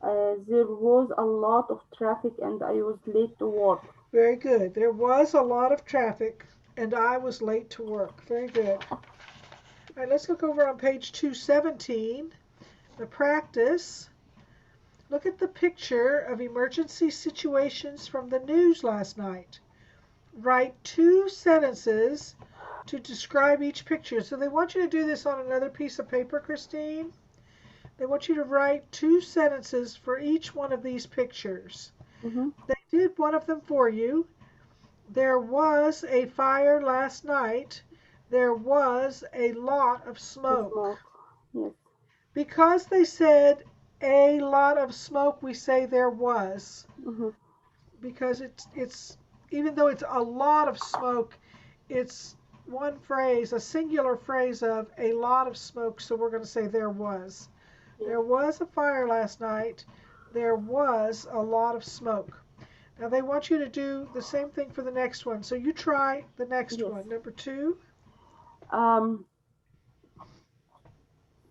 There was a lot of traffic and I was late to work. Very good. There was a lot of traffic and I was late to work. Very good. All right, let's look over on page 217. The practice. Look at the picture of emergency situations from the news last night. Write 2 sentences to describe each picture. So they want you to do this on another piece of paper, Christine. They want you to write 2 sentences for each one of these pictures. Mm-hmm. They did one of them for you. There was a fire last night. There was a lot of smoke. Yes. Because they said a lot of smoke, we say there was. Mm-hmm. Because it's even though it's a lot of smoke, it's one phrase, a singular phrase of a lot of smoke, so we're going to say there was. Yeah. There was a fire last night. There was a lot of smoke. Now they want you to do the same thing for the next one. So you try the next Yes. one. Number 2.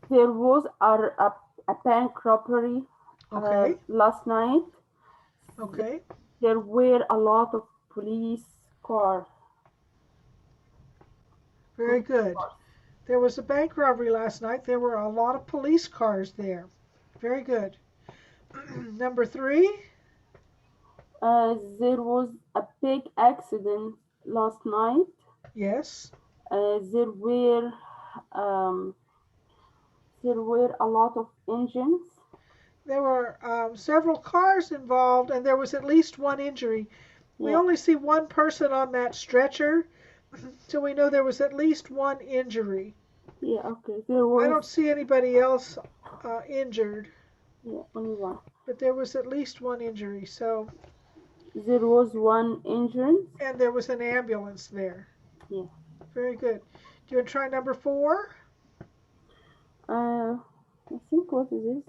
There was a bank robbery Okay. last night. Okay. There were a lot of police cars. Very good. There was a bank robbery last night. There were a lot of police cars there. Very good. Number 3. There was a big accident last night. Yes. There were a lot of engines. There were several cars involved, and there was at least one injury. We Yeah. only see one person on that stretcher, so we know there was at least one injury. Yeah, okay. There was. I don't see anybody else injured, Yeah, only one. but there was at least one injury. So, There was one engine. and there was an ambulance there. Yeah. Very good. Do you want to try number 4? I think what is this?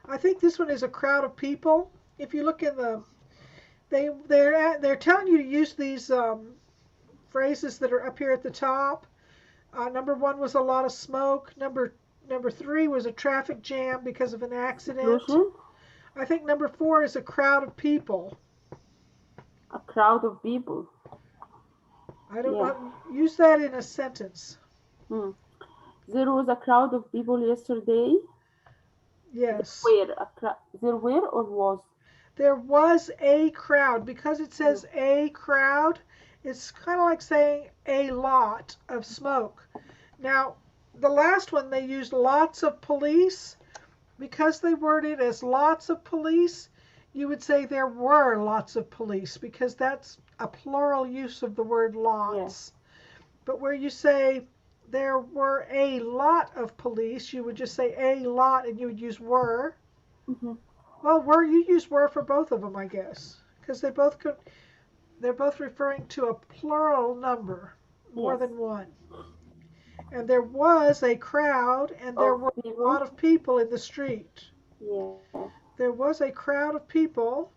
I think this one is a crowd of people. If you look in the, they're telling you to use these phrases that are up here at the top. Number 1 was a lot of smoke. Number 3 was a traffic jam because of an accident. Explosion? I think number 4 is a crowd of people. A crowd of people. I don't Yeah. know. Use that in a sentence. There was a crowd of people yesterday. Yes. There were or was? There was a crowd. Because it says a crowd, it's kind of like saying a lot of smoke. Now, the last one, they used lots of police. Because they worded it as lots of police, you would say there were lots of police, because that's a plural use of the word lots. But where you say there were a lot of police, you would just say a lot and you would use were. Mm-hmm. Well, you use were for both of them, I guess, because they're both referring to a plural number, more Yes. than one. And there was a crowd, and there Of were a people. lot of people in the street. Yeah. There was a crowd of people.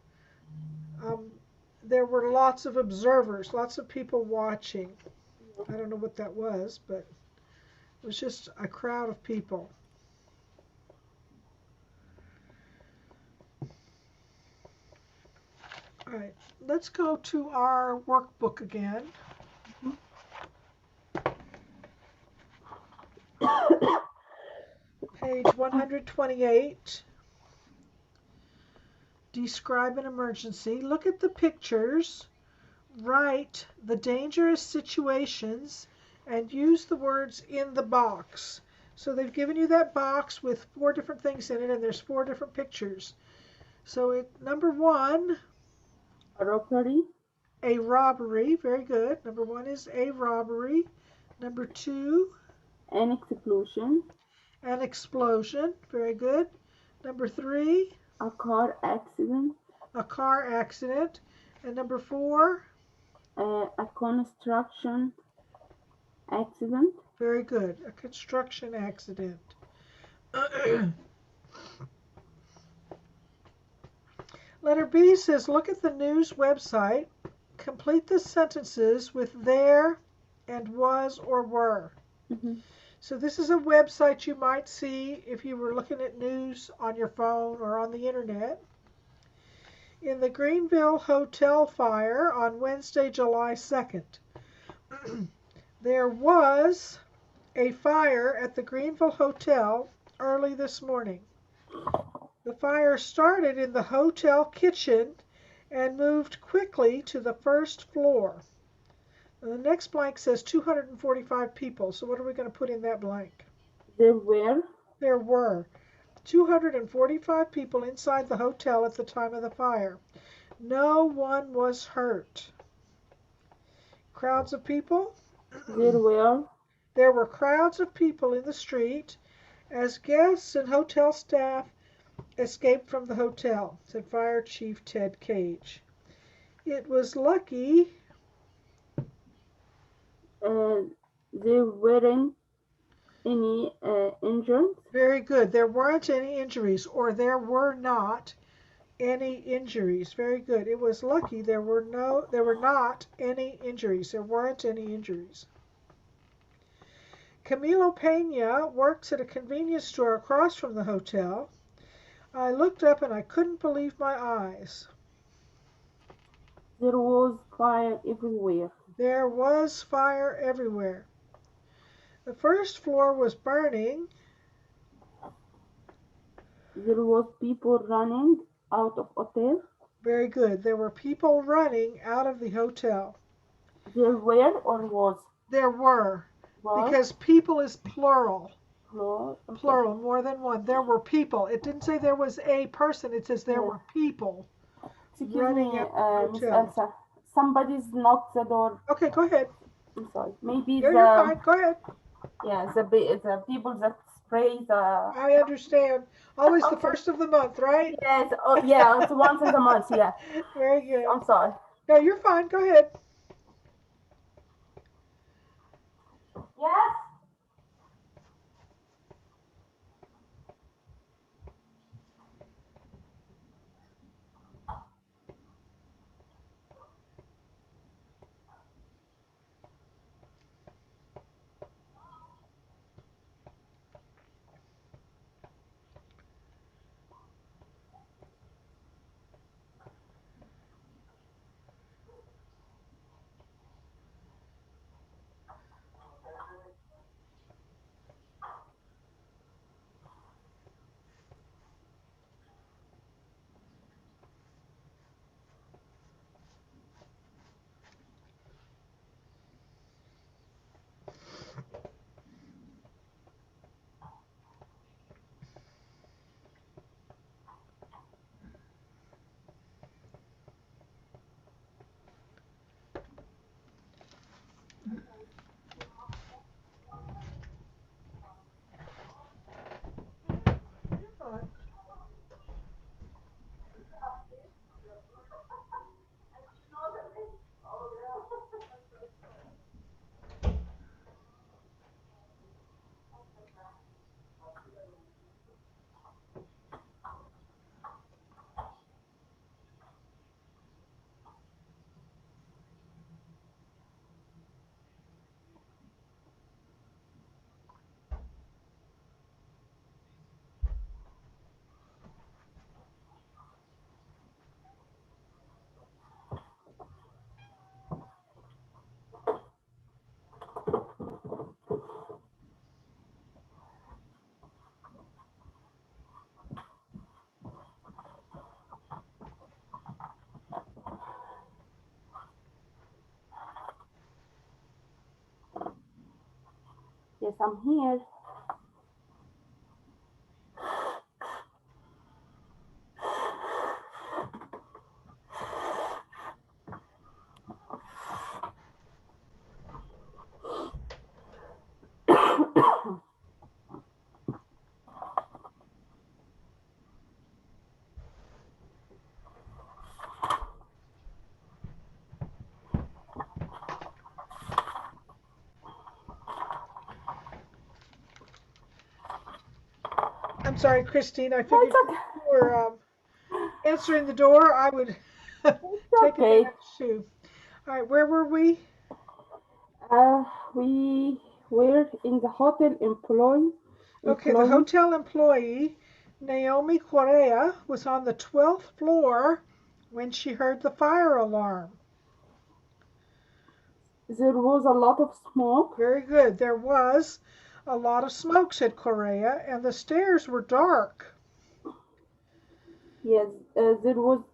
There were lots of observers, lots of people watching. I don't know what that was, but it was just a crowd of people. All right, let's go to our workbook again. Page 128. Describe an emergency. Look at the pictures. Write the dangerous situations and use the words in the box. So they've given you that box with 4 different things in it, and there's 4 different pictures. So number 1, Robbery. A robbery. Very good. Number 1 is a robbery. Number 2, An explosion. an explosion. Very good. Number 3, A car accident. a car accident. And number 4, A construction accident. very good, a construction accident. Letter B says, look at the news website. Complete the sentences with there and was or were. Mm-hmm. So this is a website you might see if you were looking at news on your phone or on the internet. In the Greenville Hotel fire on Wednesday, July 2nd, there was a fire at the Greenville Hotel early this morning. The fire started in the hotel kitchen and moved quickly to the first floor. And the next blank says 245 people. So what are we going to put in that blank? There were 245 people inside the hotel at the time of the fire. No one was hurt. Crowds of people? There were crowds of people in the street as guests and hotel staff escaped from the hotel, said Fire Chief Ted Cage. It was lucky there weren't any injuries. Very good. There weren't any injuries, or there were not any injuries. Very good. It was lucky there were not any injuries. There weren't any injuries. Camilo Pena works at a convenience store across from the hotel. I looked up and I couldn't believe my eyes. There was fire everywhere. There was fire everywhere. The first floor was burning. There was people running out of hotel. Very good. There were people running out of the hotel. There were or was? There were. Because people is plural. Plural, more than one. There were people. It didn't say there was a person. It says there were people running out of the Miss hotel. Elsa. Somebody's knocked the door. Okay, go ahead. I'm sorry. Maybe You're fine. Go ahead. Yeah, the people that spray the. I understand. Always the first of the month, right? Yes. Oh, yeah. It's once in the month. Yeah. Very good. I'm sorry. No, you're fine. Go ahead. Yes. Yes, I'm here. I'm sorry, Christine. I figured It's okay. if you were answering the door, I would It's take okay. advantage too. All right, where were we? We were in the hotel Okay, the employee. hotel employee, Naomi Correa, was on the 12th floor when she heard the fire alarm. There was a lot of smoke. Very good. There was a lot of smoke, said Correa, and the stairs were dark. Yes, there wasn't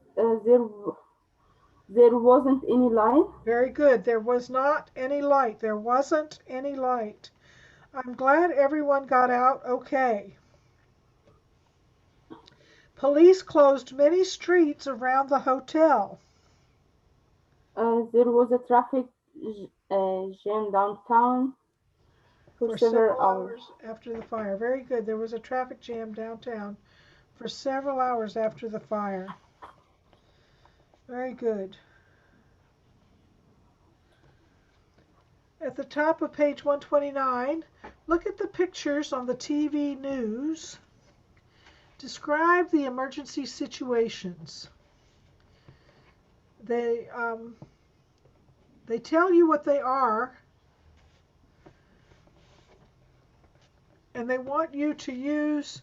any light. Very good. There was not any light. There wasn't any light. I'm glad everyone got out okay. Police closed many streets around the hotel. There was a traffic jam downtown for several hours. After the fire. Very good. There was a traffic jam downtown for several hours after the fire. Very good. At the top of page 129, look at the pictures on the TV news. Describe the emergency situations. They tell you what they are, and they want you to use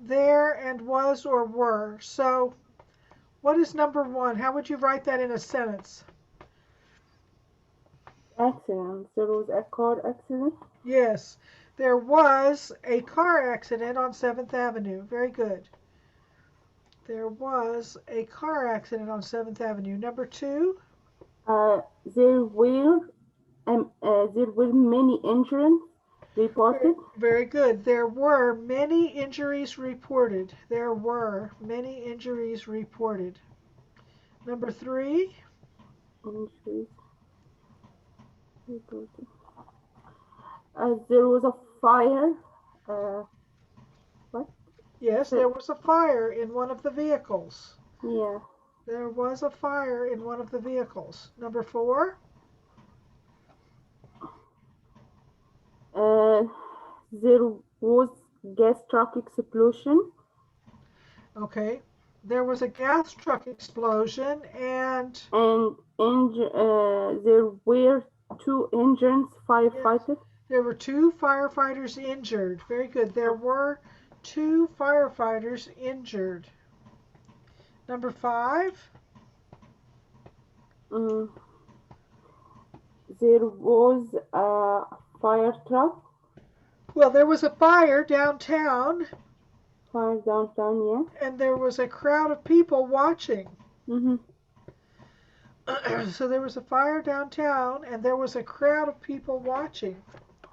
there and was or were. So what is number one? How would you write that in a sentence? Accident. There was a car accident. Yes, there was a car accident on 7th Avenue. Very good. There was a car accident on 7th Avenue. Number two? There were many injuries reported. Very good. There were many injuries reported. There were many injuries reported. Number three? Injuries reported. There was a fire. What? Yes, there was a fire in one of the vehicles. Yeah. There was a fire in one of the vehicles. Number four? There was gas truck explosion. Okay. There was a gas truck explosion and There were two injured firefighters. yes, there were two firefighters injured. Very good. There were two firefighters injured. Number five? There was a fire truck. Well, there was a fire downtown. Fire downtown, yeah. And there was a crowd of people watching. Mm-hmm. So there was a fire downtown and there was a crowd of people watching.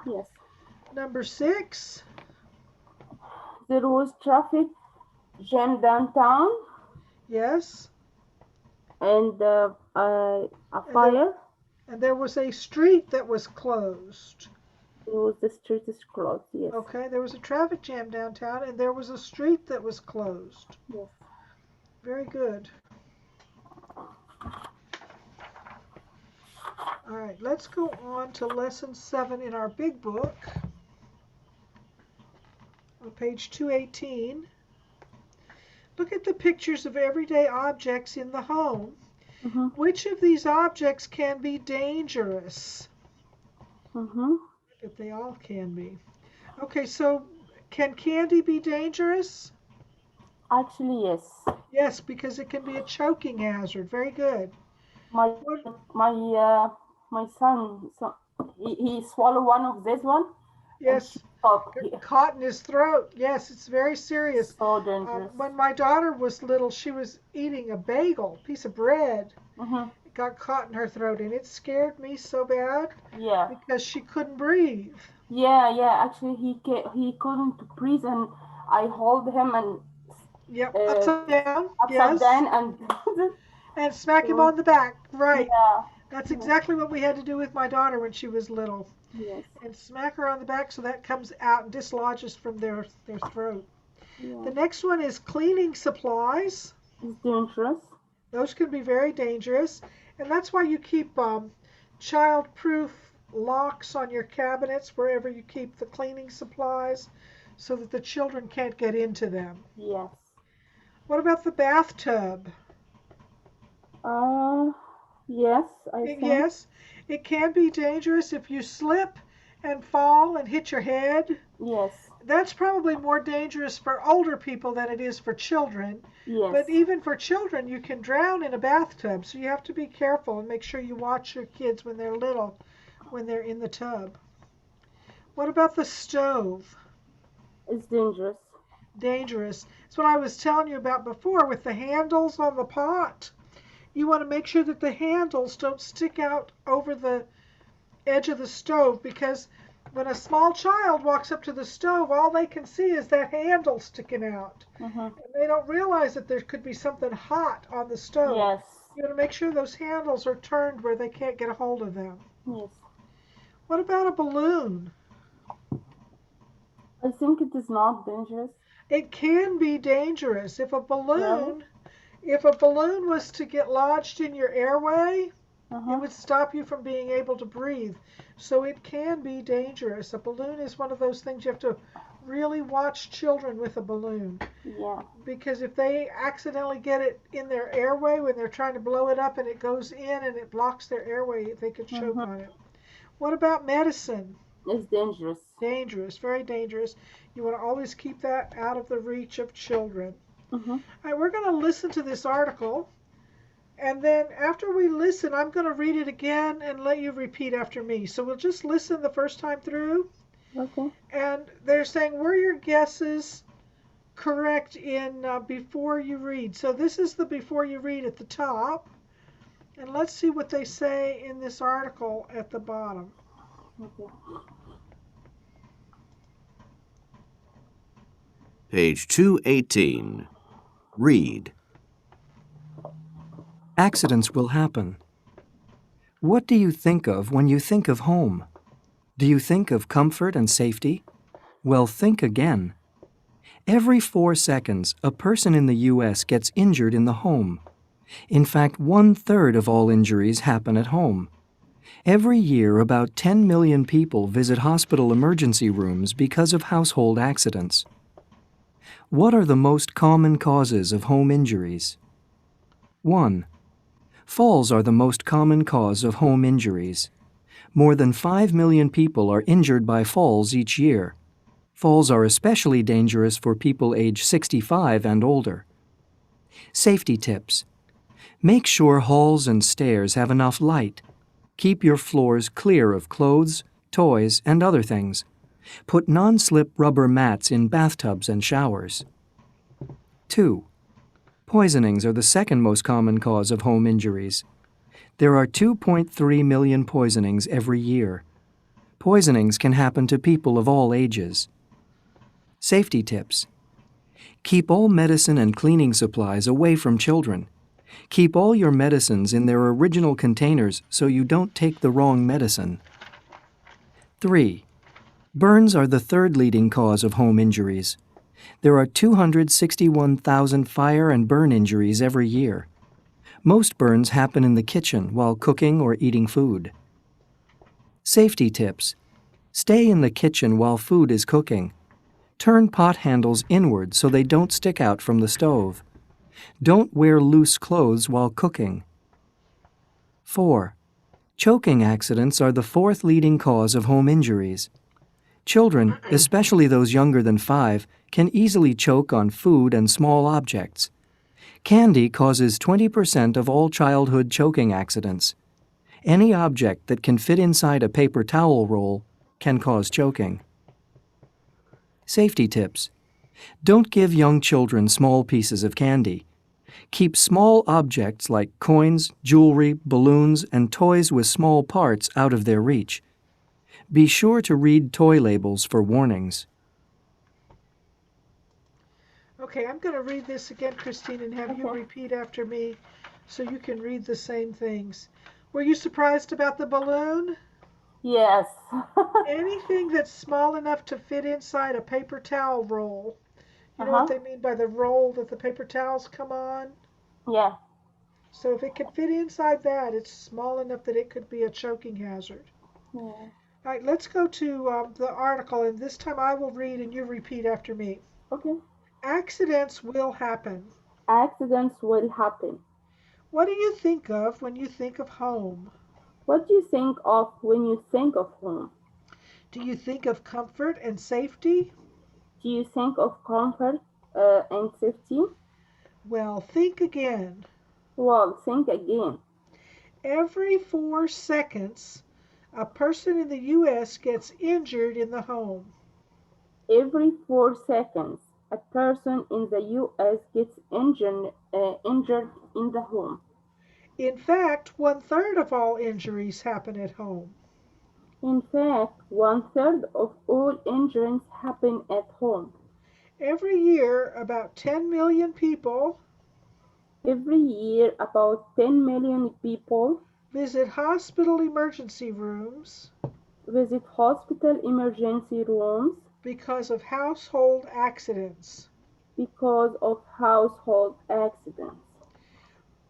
Yes. Number six? There was traffic jam downtown. Yes. And a fire. And there was a street that was closed. The street is closed, yes. Okay, there was a traffic jam downtown and there was a street that was closed. Yes. Very good. All right, let's go on to lesson 7 in our big book on page 218. Look at the pictures of everyday objects in the home. Mm-hmm. Which of these objects can be dangerous? Mm-hmm. But they all can be. Okay, so can candy be dangerous? Actually, yes. Yes, because it can be a choking hazard. Very good. My son, he swallowed one of this one. Yes. Caught in his throat. Yes, it's very serious. So dangerous. When my daughter was little, she was eating a bagel, piece of bread. Mm-hmm. It got caught in her throat, and it scared me so bad. Yeah. Because she couldn't breathe. Yeah. Actually, he couldn't breathe, and I hold him and. Yep. Upside down. Upside down and. And smack him on the back. Right. Yeah. That's exactly what we had to do with my daughter when she was little. Yes. And smack her on the back so that comes out and dislodges from their throat. Yeah. The next one is cleaning supplies. It's dangerous. Those can be very dangerous. And that's why you keep child-proof locks on your cabinets wherever you keep the cleaning supplies, so that the children can't get into them. Yes. What about the bathtub? Yes, I think. Yes, it can be dangerous if you slip and fall and hit your head. Yes. That's probably more dangerous for older people than it is for children. Yes. But even for children, you can drown in a bathtub, so you have to be careful and make sure you watch your kids when they're little, when they're in the tub. What about the stove? It's dangerous. Dangerous. It's what I was telling you about before with the handles on the pot. You want to make sure that the handles don't stick out over the edge of the stove, because when a small child walks up to the stove, all they can see is that handle sticking out. And they don't realize that there could be something hot on the stove. Yes. You want to make sure those handles are turned where they can't get a hold of them. Yes. What about a balloon? I think it is not dangerous. It can be dangerous. If a balloon was to get lodged in your airway, it would stop you from being able to breathe. So it can be dangerous. A balloon is one of those things you have to really watch children with a balloon. Yeah. Because if they accidentally get it in their airway when they're trying to blow it up and it goes in and it blocks their airway, they could choke on it. What about medicine? It's dangerous. Dangerous, very dangerous. You want to always keep that out of the reach of children. All right, we're going to listen to this article, and then after we listen, I'm going to read it again and let you repeat after me. So we'll just listen the first time through. Okay. And they're saying, were your guesses correct in before you read? So this is the before you read at the top. And let's see what they say in this article at the bottom. Okay. Page 218. Read. Accidents will happen. What do you think of when you think of home? Do you think of comfort and safety? Well, think again. Every 4 seconds, a person in the U.S. gets injured in the home. In fact, 1/3 of all injuries happen at home. Every year, about 10 million people visit hospital emergency rooms because of household accidents. What are the most common causes of home injuries? 1. Falls are the most common cause of home injuries. More than 5 million people are injured by falls each year. Falls are especially dangerous for people age 65 and older. Safety tips. Make sure halls and stairs have enough light. Keep your floors clear of clothes, toys, and other things. Put non-slip rubber mats in bathtubs and showers. 2. Poisonings are the second most common cause of home injuries. There are 2.3 million poisonings every year. Poisonings can happen to people of all ages. Safety tips. Keep all medicine and cleaning supplies away from children. Keep all your medicines in their original containers so you don't take the wrong medicine. 3. Burns are the third leading cause of home injuries. There are 261,000 fire and burn injuries every year. Most burns happen in the kitchen while cooking or eating food. Safety tips. Stay in the kitchen while food is cooking. Turn pot handles inward so they don't stick out from the stove. Don't wear loose clothes while cooking. 4. Choking accidents are the fourth leading cause of home injuries. Children, especially those younger than 5, can easily choke on food and small objects. Candy causes 20% of all childhood choking accidents. Any object that can fit inside a paper towel roll can cause choking. Safety tips. Don't give young children small pieces of candy. Keep small objects like coins, jewelry, balloons, and toys with small parts out of their reach. Be sure to read toy labels for warnings. Okay, I'm going to read this again, Christine, and have you repeat after me so you can read the same things. Were you surprised about the balloon? Yes. Anything that's small enough to fit inside a paper towel roll. You know what they mean by the roll that the paper towels come on? Yeah. So if it can fit inside that, it's small enough that it could be a choking hazard. Yeah. All right, let's go to the article, and this time I will read and you repeat after me. Okay. Accidents will happen. Accidents will happen. What do you think of when you think of home? What do you think of when you think of home? Do you think of comfort and safety? Do you think of comfort and safety? Well, think again. Well, think again. Every 4 seconds, a person in the U.S. gets injured in the home. Every 4 seconds, a person in the U.S. gets injured in the home. In fact, 1/3 of all injuries happen at home. In fact, 1/3 of all injuries happen at home. Every year, about 10 million people Every year, about 10 million people visit hospital emergency rooms visit hospital emergency rooms because of household accidents. because of household accidents.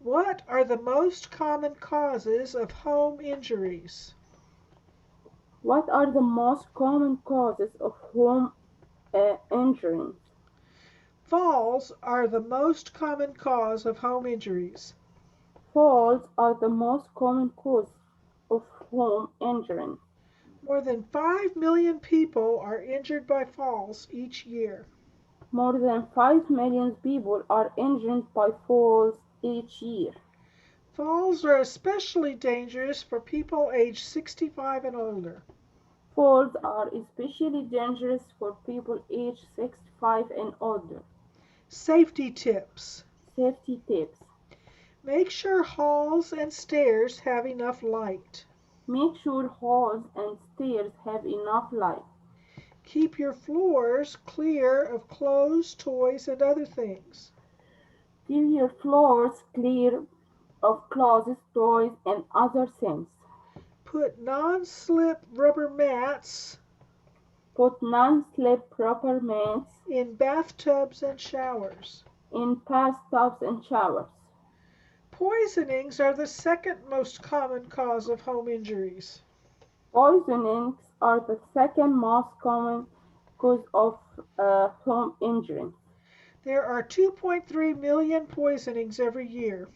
What are the most common causes of home injuries? What are the most common causes of home injuries? Falls are the most common cause of home injuries. Falls are the most common cause of home injuries. More than 5 million people are injured by falls each year. More than 5 million people are injured by falls each year. Falls are especially dangerous for people aged 65 and older. Falls are especially dangerous for people aged 65 and older. Safety tips. Safety tips. Make sure halls and stairs have enough light. Make sure halls and stairs have enough light. Keep your floors clear of clothes, toys, and other things. Keep your floors clear of clothes, toys, and other things. Put non-slip rubber mats Put non-slip rubber mats in bathtubs and showers. in bathtubs and showers. Poisonings are the second most common cause of home injuries. Poisonings are the second most common cause of home injury. There are 2.3 million poisonings every year.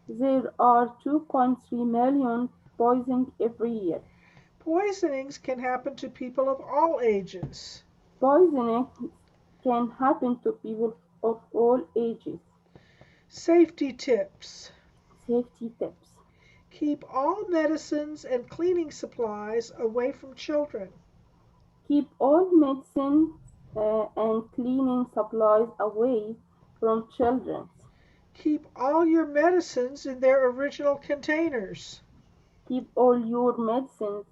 There are 2.3 million poisonings every year. Poisonings can happen to people of all ages. Poisoning can happen to people of all ages. Safety tips. Safety tips. Keep all medicines and cleaning supplies away from children. Keep all medicines and cleaning supplies away from children. Keep all your medicines in their original containers. Keep all your medicines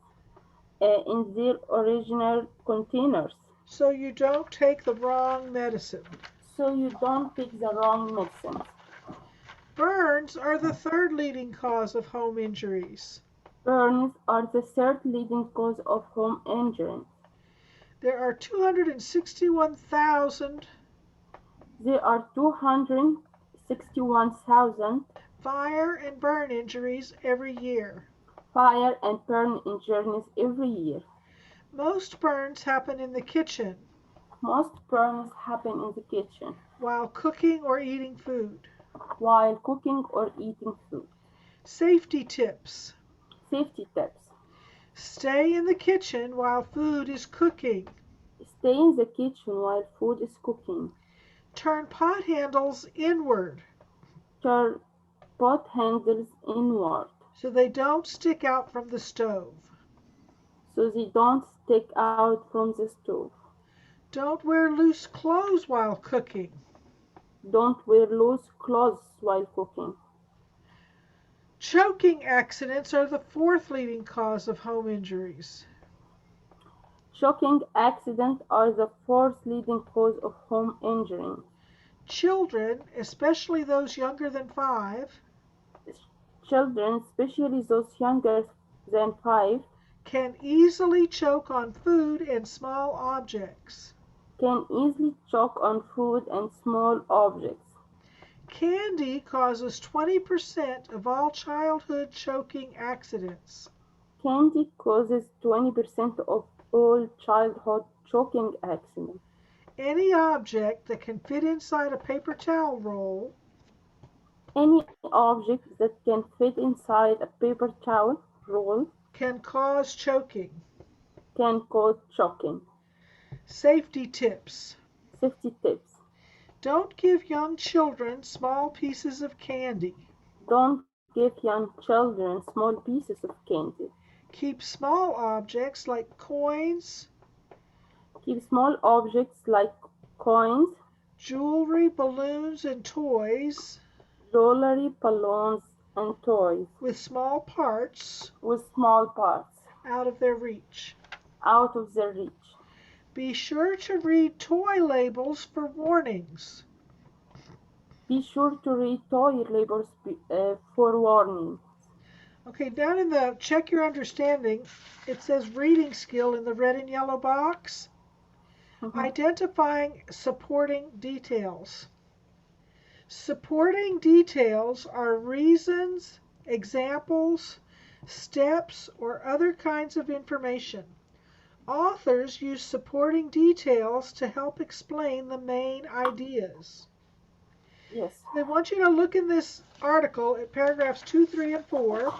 in their original containers. So you don't take the wrong medicine. So you don't take the wrong medicines. Burns are the third leading cause of home injuries. Burns are the third leading cause of home injury. There are 261,000 There are 261,000 fire and burn injuries every year. fire and burn injuries every year. Most burns happen in the kitchen Most burns happen in the kitchen while cooking or eating food. while cooking or eating food. Safety tips. Safety tips. Stay in the kitchen while food is cooking. Stay in the kitchen while food is cooking. Turn pot handles inward Turn pot handles inward so they don't stick out from the stove. so they don't stick out from the stove. Don't wear loose clothes while cooking. Don't wear loose clothes while cooking. Choking accidents are the fourth leading cause of home injuries. Choking accidents are the fourth leading cause of home injury. Children, especially those younger than 5, Children, especially those younger than 5, can easily choke on food and small objects. can easily choke on food and small objects. Candy causes 20% of all childhood choking accidents. Candy causes 20% of all childhood choking accidents. Any object that can fit inside a paper towel roll Any object that can fit inside a paper towel roll can cause choking. can cause choking. Safety tips. Safety tips. Don't give young children small pieces of candy. Don't give young children small pieces of candy. Keep small objects like coins, Keep small objects like coins, jewelry, balloons, and toys jewelry, balloons, and toys with small parts with small parts out of their reach. out of their reach. Be sure to read toy labels for warnings. Be sure to read toy labels for warnings. Okay, down in the check your understanding, it says reading skill in the red and yellow box. Identifying supporting details. Supporting details are reasons, examples, steps, or other kinds of information. Authors use supporting details to help explain the main ideas. Yes. They want you to look in this article at paragraphs 2, 3, and 4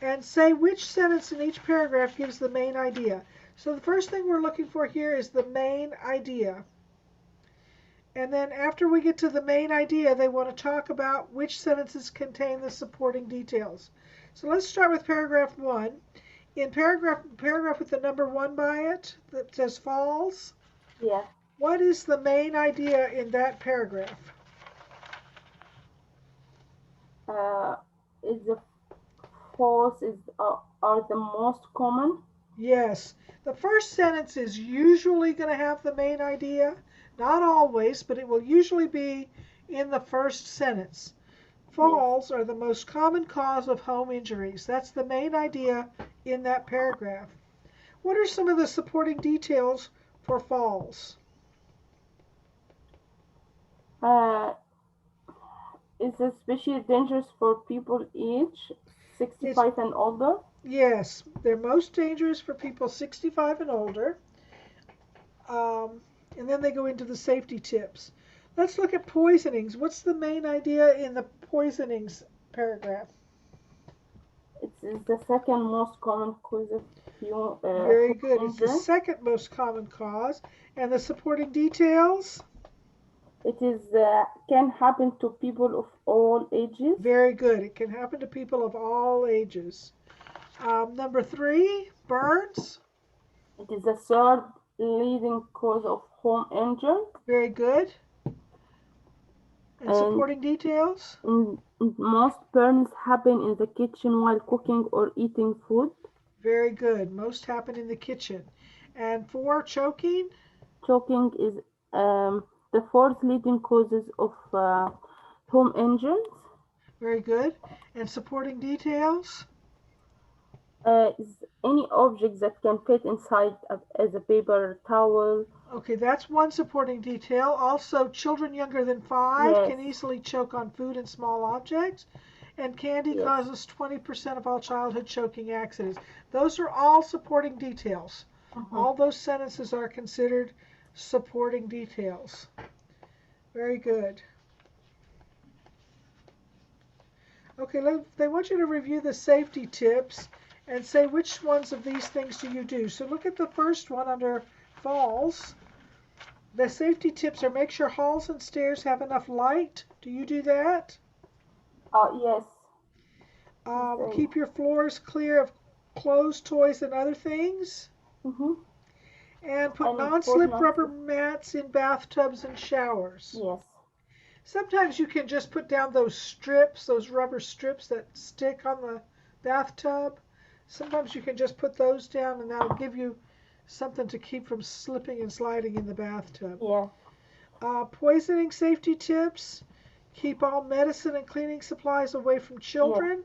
and say which sentence in each paragraph gives the main idea. So the first thing we're looking for here is the main idea. And then after we get to the main idea, they want to talk about which sentences contain the supporting details. So let's start with paragraph 1. In paragraph with the number 1 by it that says falls, Yeah. what is the main idea in that paragraph? Is the false are the most common? Yes. The first sentence is usually going to have the main idea. Not always, but it will usually be in the first sentence. Falls are the most common cause of home injuries. That's the main idea in that paragraph. What are some of the supporting details for falls? Is especially dangerous for people age 65 and older? Yes, they're most dangerous for people 65 and older. And then they go into the safety tips. Let's look at poisonings. What's the main idea in the poisonings paragraph? It's the second most common cause of Very good. It's the injury. second most common cause. And the supporting details? It is can happen to people of all ages. Very good. It can happen to people of all ages. Number 3, burns. It is the third leading cause of home injury. Very good. And supporting details? Most burns happen in the kitchen while cooking or eating food. Very good. Most happen in the kitchen. And 4, choking? Choking is the fourth leading causes of home injuries. Very good. And supporting details? Is any object that can fit inside as a paper towel. Okay, that's one supporting detail. Also, children younger than 5 can easily choke on food and small objects. And candy causes 20% of all childhood choking accidents. Those are all supporting details. All those sentences are considered supporting details. Very good. Okay, they want you to review the safety tips and say which ones of these things do you do. So look at the first one under falls. The safety tips are make sure halls and stairs have enough light. Do you do that? Yes. Keep your floors clear of clothes, toys, and other things. And put non-slip rubber mats in bathtubs and showers. Yes. Sometimes you can just put down those strips, those rubber strips that stick on the bathtub. Sometimes you can just put those down and that'll give you something to keep from slipping and sliding in the bathtub. Yeah. Poisoning safety tips. Keep all medicine and cleaning supplies away from children.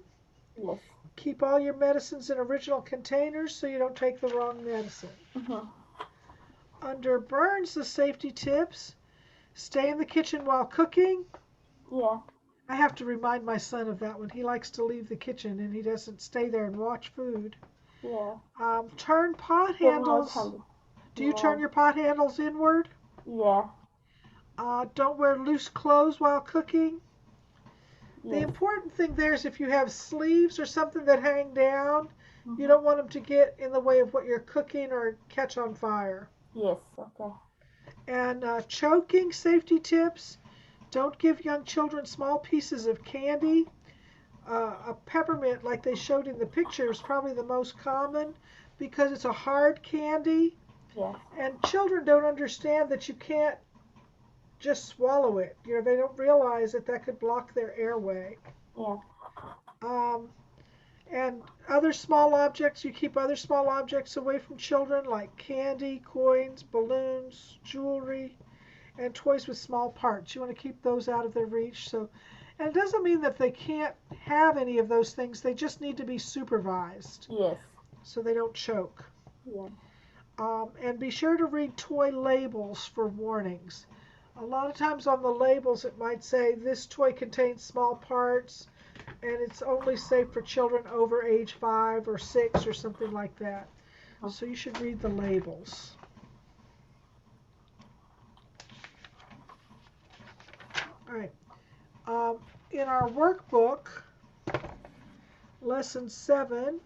Yes. Keep all your medicines in original containers so you don't take the wrong medicine. Under burns, the safety tips. Stay in the kitchen while cooking. Yeah. I have to remind my son of that when he likes to leave the kitchen and he doesn't stay there and watch food. Yeah. Turn pot Turn more handles. handle. Do you turn your pot handles inward? Yeah. Don't wear loose clothes while cooking. The Yes. important thing there is if you have sleeves or something that hang down, you Mhm. don't want them to get in the way of what you're cooking or catch on fire. Yes. Okay. And choking safety tips. Don't give young children small pieces of candy. A peppermint, like they showed in the picture, is probably the most common because it's a hard candy. Yes. And children don't understand that you can't just swallow it. You know, they don't realize that that could block their airway. Yeah. Um, and other small objects, you keep other small objects away from children like candy, coins, balloons, jewelry, and toys with small parts. You want to keep those out of their reach. So, and it doesn't mean that they can't have any of those things. They just need to be supervised Yes. so they don't choke. Yeah. And be sure to read toy labels for warnings. A lot of times on the labels it might say this toy contains small parts and it's only safe for children over age 5 or 6 or something like that. So you should read the labels. All right. In our workbook, lesson 7,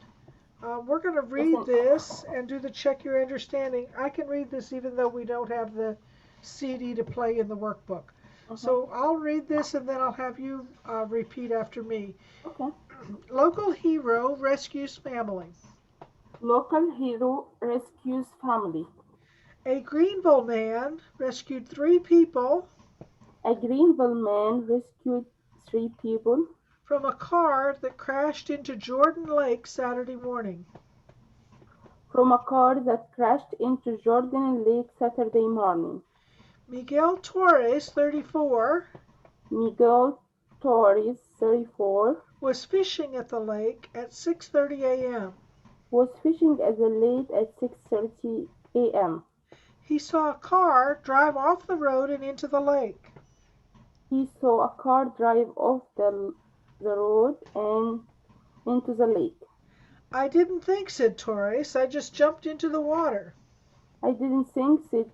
we're going to read this and do the check your understanding. I can read this even though we don't have the CD to play in the workbook. So I'll read this and then I'll have you repeat after me. Okay. Local hero rescues family. Local hero rescues family. A Greenville man rescued 3 people A Greenville man rescued 3 people from a car that crashed into Jordan Lake Saturday morning. from a car that crashed into Jordan Lake Saturday morning. Miguel Torres, 34, Miguel Torres, 34, was fishing at the lake at 6:30 a.m. was fishing at the lake at 6:30 a.m. He saw a car drive off the road and into the lake. He saw a car drive off the road and into the lake. I didn't think, said Torres. I just jumped into the water. I didn't think, said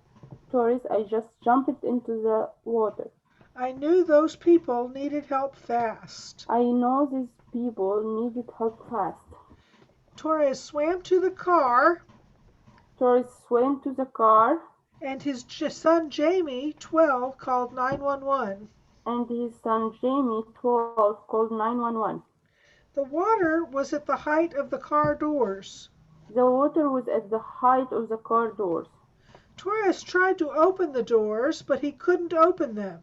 Torres. I just jumped into the water. I knew those people needed help fast. I know these people needed help fast. Torres swam to the car. Torres swam to the car. And his son Jamie, 12, called 911. And his son Jamie, 12, called 911. The water was at the height of the car doors. The water was at the height of the car doors. Torres tried to open the doors, but he couldn't open them.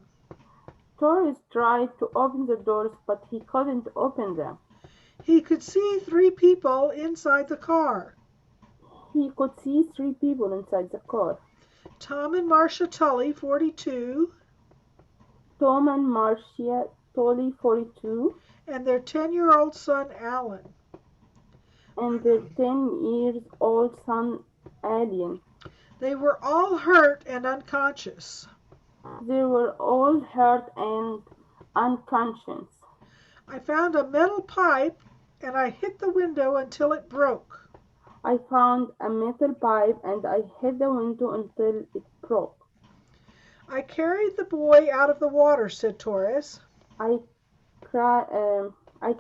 Torres tried to open the doors, but he couldn't open them. He could see 3 people inside the car. He could see 3 people inside the car. Tom and Marcia Tully, 42. Tom and Marcia Tully, 42. And their 10-year-old son, Alan. And their 10-year-old son, Alien. They were all hurt and unconscious. They were all hurt and unconscious. I found a metal pipe and I hit the window until it broke. I found a metal pipe and I hit the window until it broke. I carried the boy out of the water, said Torres. I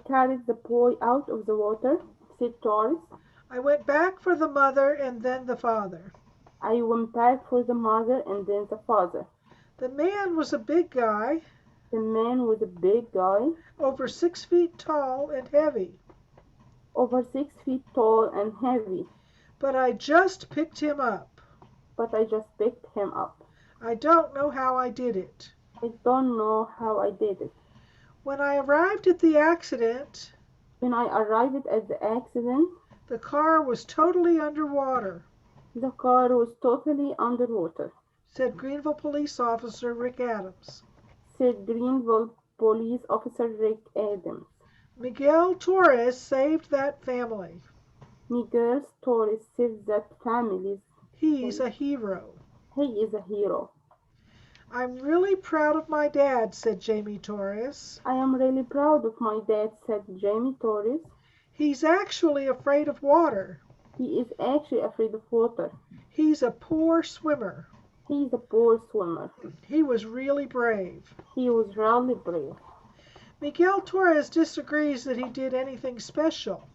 carried the boy out of the water, said Torres. I went back for the mother and then the father. I went back for the mother and then the father. The man was a big guy. The man was a big guy. Over 6 feet tall and heavy. Over 6 feet tall and heavy. But I just picked him up. I don't know how I did it. When I arrived at the accident, the car was totally underwater. Said Greenville Police Officer Rick Adams. Miguel Torres saved that family. Miguel Torres saved that family. He's a hero. He is a hero. I'm really proud of my dad, said Jamie Torres. I am really proud of my dad, said Jamie Torres. He's actually afraid of water. He is actually afraid of water. He's a poor swimmer. He is a poor swimmer. He was really brave. He was really brave. Miguel Torres disagrees that he did anything special.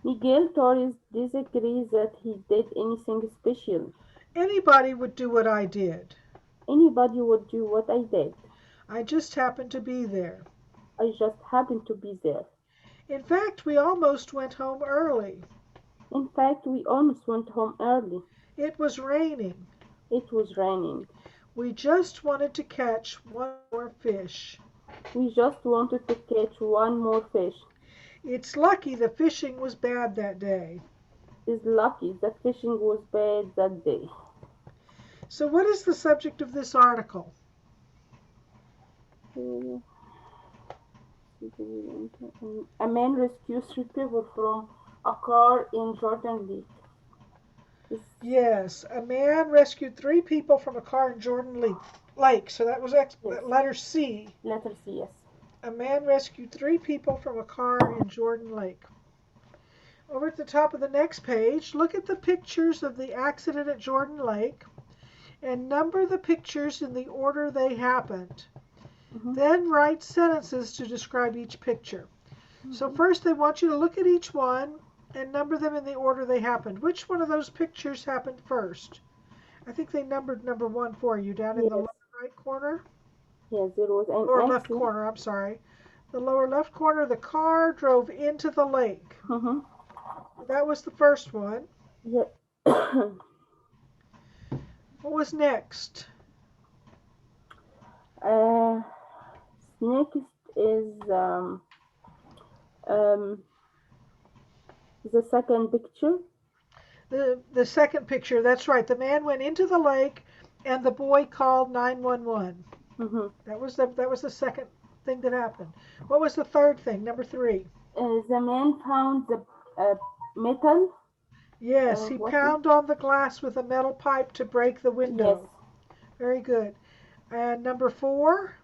Miguel Torres disagrees that he did anything special. Anybody would do what I did. Anybody would do what I did. I just happened to be there. I just happened to be there. In fact, we almost went home early. In fact, we almost went home early. It was raining. It was raining. We just wanted to catch one more fish. We just wanted to catch one more fish. It's lucky the fishing was bad that day. It's lucky that fishing was bad that day. So what is the subject of this article? A man rescues 3 people from a car in Jordan Lake. Yes, a man rescued 3 people from a car in Jordan Lake. So that was letter C. Letter C, yes. A man rescued 3 people from a car in Jordan Lake. Over at the top of the next page, look at the pictures of the accident at Jordan Lake and number the pictures in the order they happened. Then write sentences to describe each picture. So first they want you to look at each one and number them in the order they happened. Which one of those pictures happened first? I think they numbered number 1 for you down in the lower right corner. Yes, there was an lower accident. left corner, I'm sorry. The lower left corner, the car drove into the lake. That was the first one. Yeah. What was next? Next is the second picture. The second picture, that's right. The man went into the lake and the boy called 911. That was the second thing that happened. What was the third thing, number 3? The man found the metal. Yes, he pounded on the glass with a metal pipe to break the window. Yes. Very good. And number 4?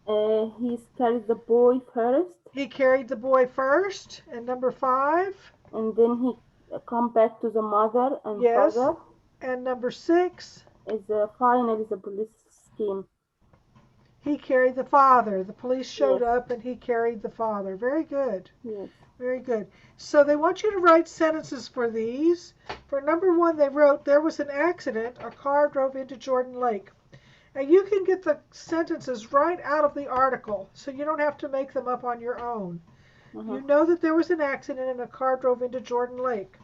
He carried the boy first. He carried the boy first. And number 5? And then he come back to the mother and father. And number 6? Is finally the police came. He carried the father. The police showed up and he carried the father. Very good. Yes. Very good. So they want you to write sentences for these. For number 1, they wrote, there was an accident. A car drove into Jordan Lake. Now you can get the sentences right out of the article, so you don't have to make them up on your own. You know that there was an accident and a car drove into Jordan Lake.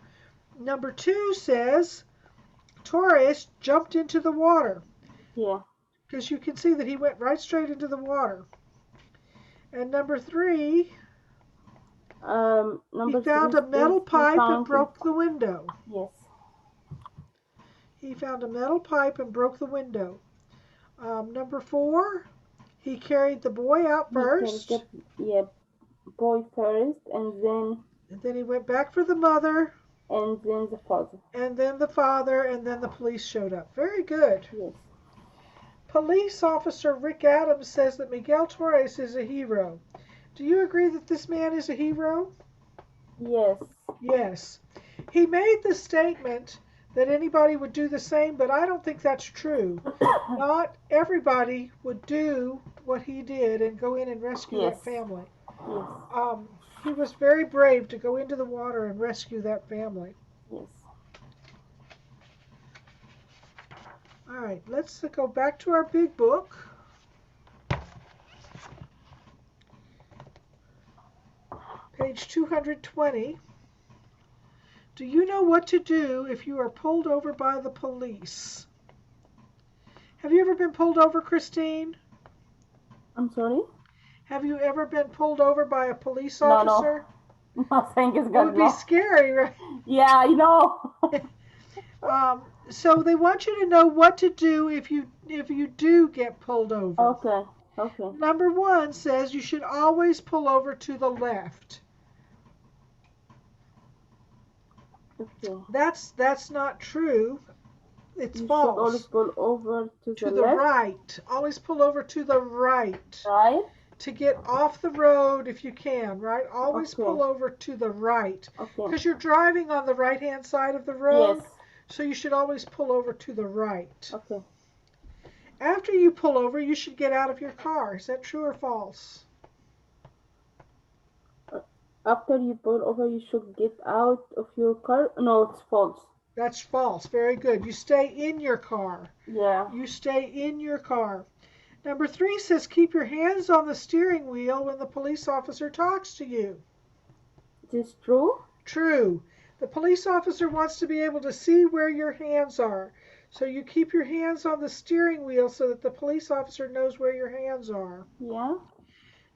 Number 2 says, Torres jumped into the water. Yeah. Because you can see that he went right straight into the water. And number 3, he found a metal pipe and broke the window. Yes. He found a metal pipe and broke the window. Number 4, he carried the boy out first. Boy first, and then he went back for the mother. And then the father. And then the father, and then the police showed up. Very good. Yes. Police officer Rick Adams says that Miguel Torres is a hero. Do you agree that this man is a hero? Yes. Yes. He made the statement that anybody would do the same, but I don't think that's true. Not everybody would do what he did and go in and rescue that family. Yes. He was very brave to go into the water and rescue that family. Yes. All right, let's go back to our big book. Page 220. Do you know what to do if you are pulled over by the police? Have you ever been pulled over, Christine? I'm sorry? Have you ever been pulled over by a police officer? No, thank God. It would be scary, right? Yeah, I know. So they want you to know what to do if you do get pulled over. Okay. Number 1 says you should always pull over to the left. Okay. That's not true. It's You should always false. pull over to To the the left, right. Always pull over to the right. right? To get off the road if you can, right? Always Okay, pull over to the right. okay. Because you're driving on the right-hand side of the Yes, road, so you should always pull over to the right. okay. After you pull over, you should get out of your car. Is that true or false? After you pull over, you should get out of your car. No, it's false. That's false. Very good. You stay in your car. Yeah. You stay in your car. Number 3 says keep your hands on the steering wheel when the police officer talks to you. Is this true? True. The police officer wants to be able to see where your hands are. So you keep your hands on the steering wheel so that the police officer knows where your hands are. Yeah.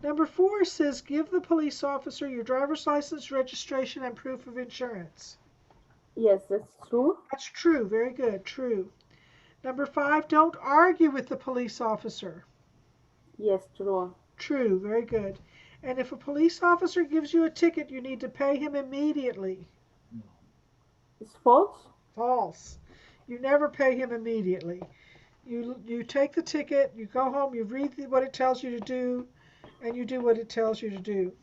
Number 4 says give the police officer your driver's license, registration, and proof of insurance. Yes, that's true. That's true. Very good. True. Number 5, don't argue with the police officer. Yes, true. True. Very good. And if a police officer gives you a ticket, you need to pay him immediately. It's false. False. You never pay him immediately. You take the ticket, you go home, you read what it tells you to do, and you do what it tells you to do.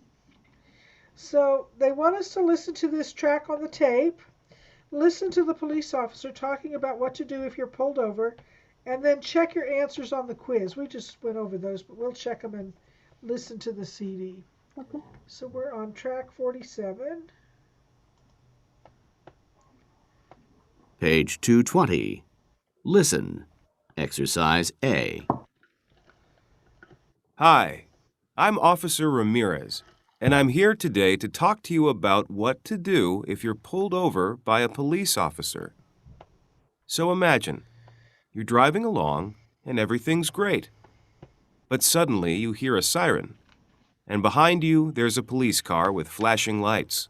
So they want us to listen to this track on the tape, listen to the police officer talking about what to do if you're pulled over, and then check your answers on the quiz. We just went over those, but we'll check them and listen to the CD. Okay. So we're on track 47. Page 220. Listen. Exercise A. Hi, I'm Officer Ramirez, and I'm here today to talk to you about what to do if you're pulled over by a police officer. So imagine, you're driving along and everything's great. But suddenly you hear a siren, and behind you there's a police car with flashing lights.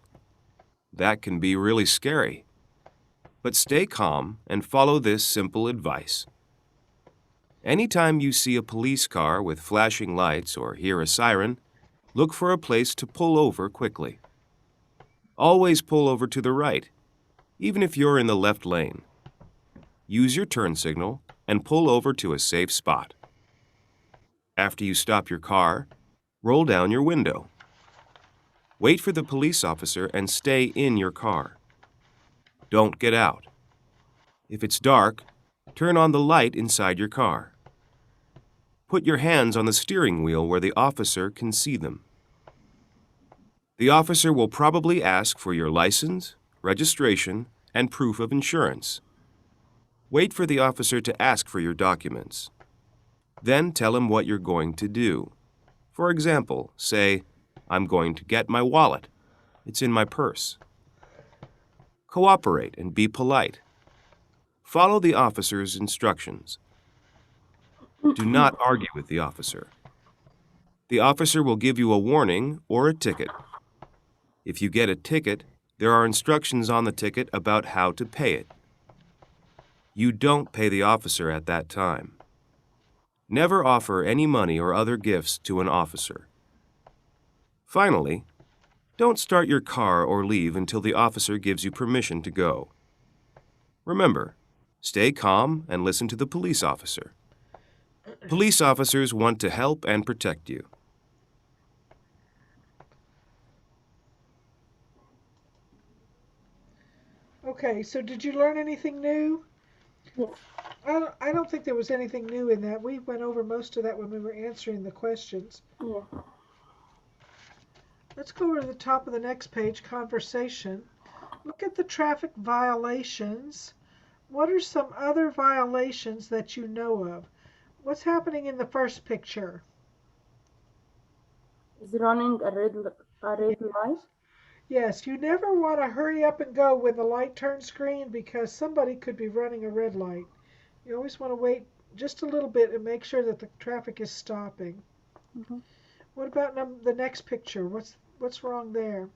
That can be really scary. But stay calm and follow this simple advice. Anytime you see a police car with flashing lights or hear a siren, look for a place to pull over quickly. Always pull over to the right, even if you're in the left lane. Use your turn signal and pull over to a safe spot. After you stop your car, roll down your window. Wait for the police officer and stay in your car. Don't get out. If it's dark, turn on the light inside your car. Put your hands on the steering wheel where the officer can see them. The officer will probably ask for your license, registration, and proof of insurance. Wait for the officer to ask for your documents. Then tell him what you're going to do. For example, say, I'm going to get my wallet. It's in my purse. Cooperate and be polite. Follow the officer's instructions. Do not argue with the officer. The officer will give you a warning or a ticket. If you get a ticket, there are instructions on the ticket about how to pay it. You don't pay the officer at that time. Never offer any money or other gifts to an officer. Finally, don't start your car or leave until the officer gives you permission to go. Remember, stay calm and listen to the police officer. Police officers want to help and protect you. Okay, so did you learn anything new? Yes. I don't think there was anything new in that. We went over most of that when we were answering the questions. Yeah. Let's go over to the top of the next page, conversation. Look at the traffic violations. What are some other violations that you know of? What's happening in the first picture? Is running a red light. Yes, you never want to hurry up and go when the light turns green because somebody could be running a red light. You always want to wait just a little bit and make sure that the traffic is stopping. Mm-hmm. What about the next picture? What's wrong there?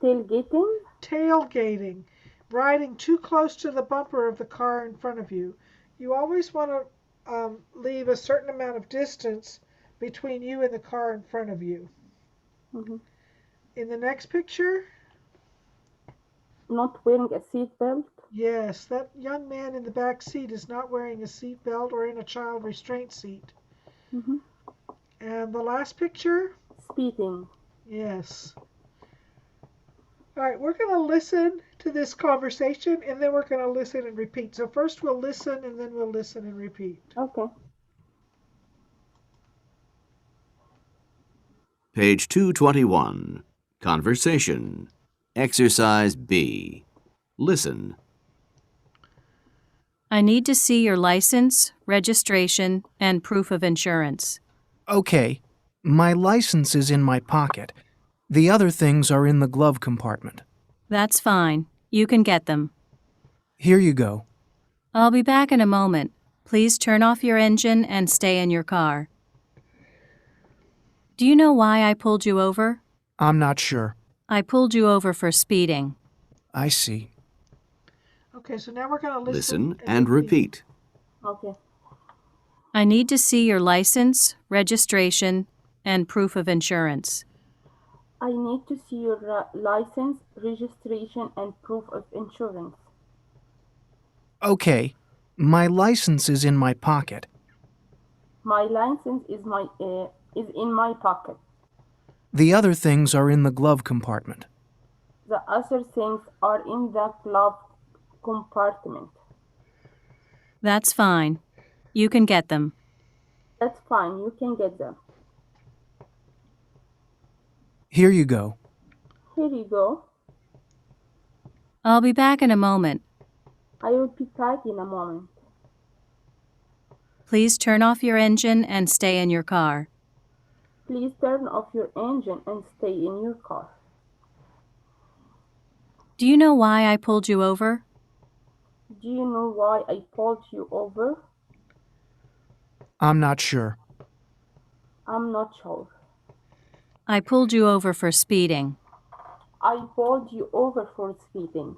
Tailgating. Tailgating. Riding too close to the bumper of the car in front of you. You always want to leave a certain amount of distance between you and the car in front of you. Mm-hmm. In the next picture, Not wearing a seat belt. Yes, that young man in the back seat is not wearing a seat belt or in a child restraint seat. Mm-hmm. And the last picture? Speeding. Yes. All right, we're going to listen to this conversation and then we're going to listen and repeat. So first we'll listen and then we'll listen and repeat. Okay. Page 221. Conversation. Exercise B. Listen. I need to see your license, registration, and proof of insurance. Okay. My license is in my pocket. The other things are in the glove compartment. That's fine. You can get them. Here you go. I'll be back in a moment. Please turn off your engine and stay in your car. Do you know why I pulled you over? I'm not sure. I pulled you over for speeding. I see. Okay, so now we're going to Listen and repeat. Okay. I need to see your license, registration, and proof of insurance. I need to see your license, registration, and proof of insurance. Okay. My license is in my pocket. My license is in my pocket. The other things are in the glove compartment. The other things are in the glove compartment. That's fine. You can get them. That's fine. You can get them. Here you go. Here you go. I'll be back in a moment. I will be back in a moment. Please turn off your engine and stay in your car. Please turn off your engine and stay in your car. Do you know why I pulled you over? Do you know why I pulled you over? I'm not sure. I'm not sure. I pulled you over for speeding. I pulled you over for speeding.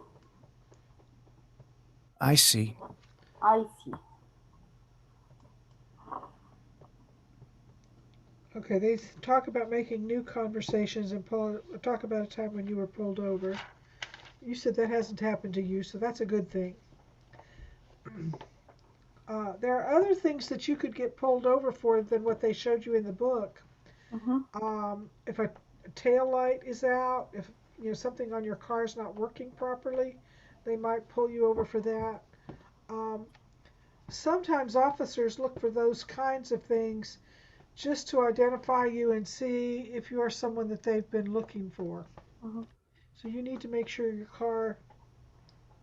I see. I see. Okay, they talk about making new conversations and talk about a time when you were pulled over. You said that hasn't happened to you, so that's a good thing. There are other things that you could get pulled over for than what they showed you in the book. If a tail light is out, if something on your car is not working properly, they might pull you over for that. Sometimes officers look for those kinds of things just to identify you and see if you are someone that they've been looking for. So you need to make sure your car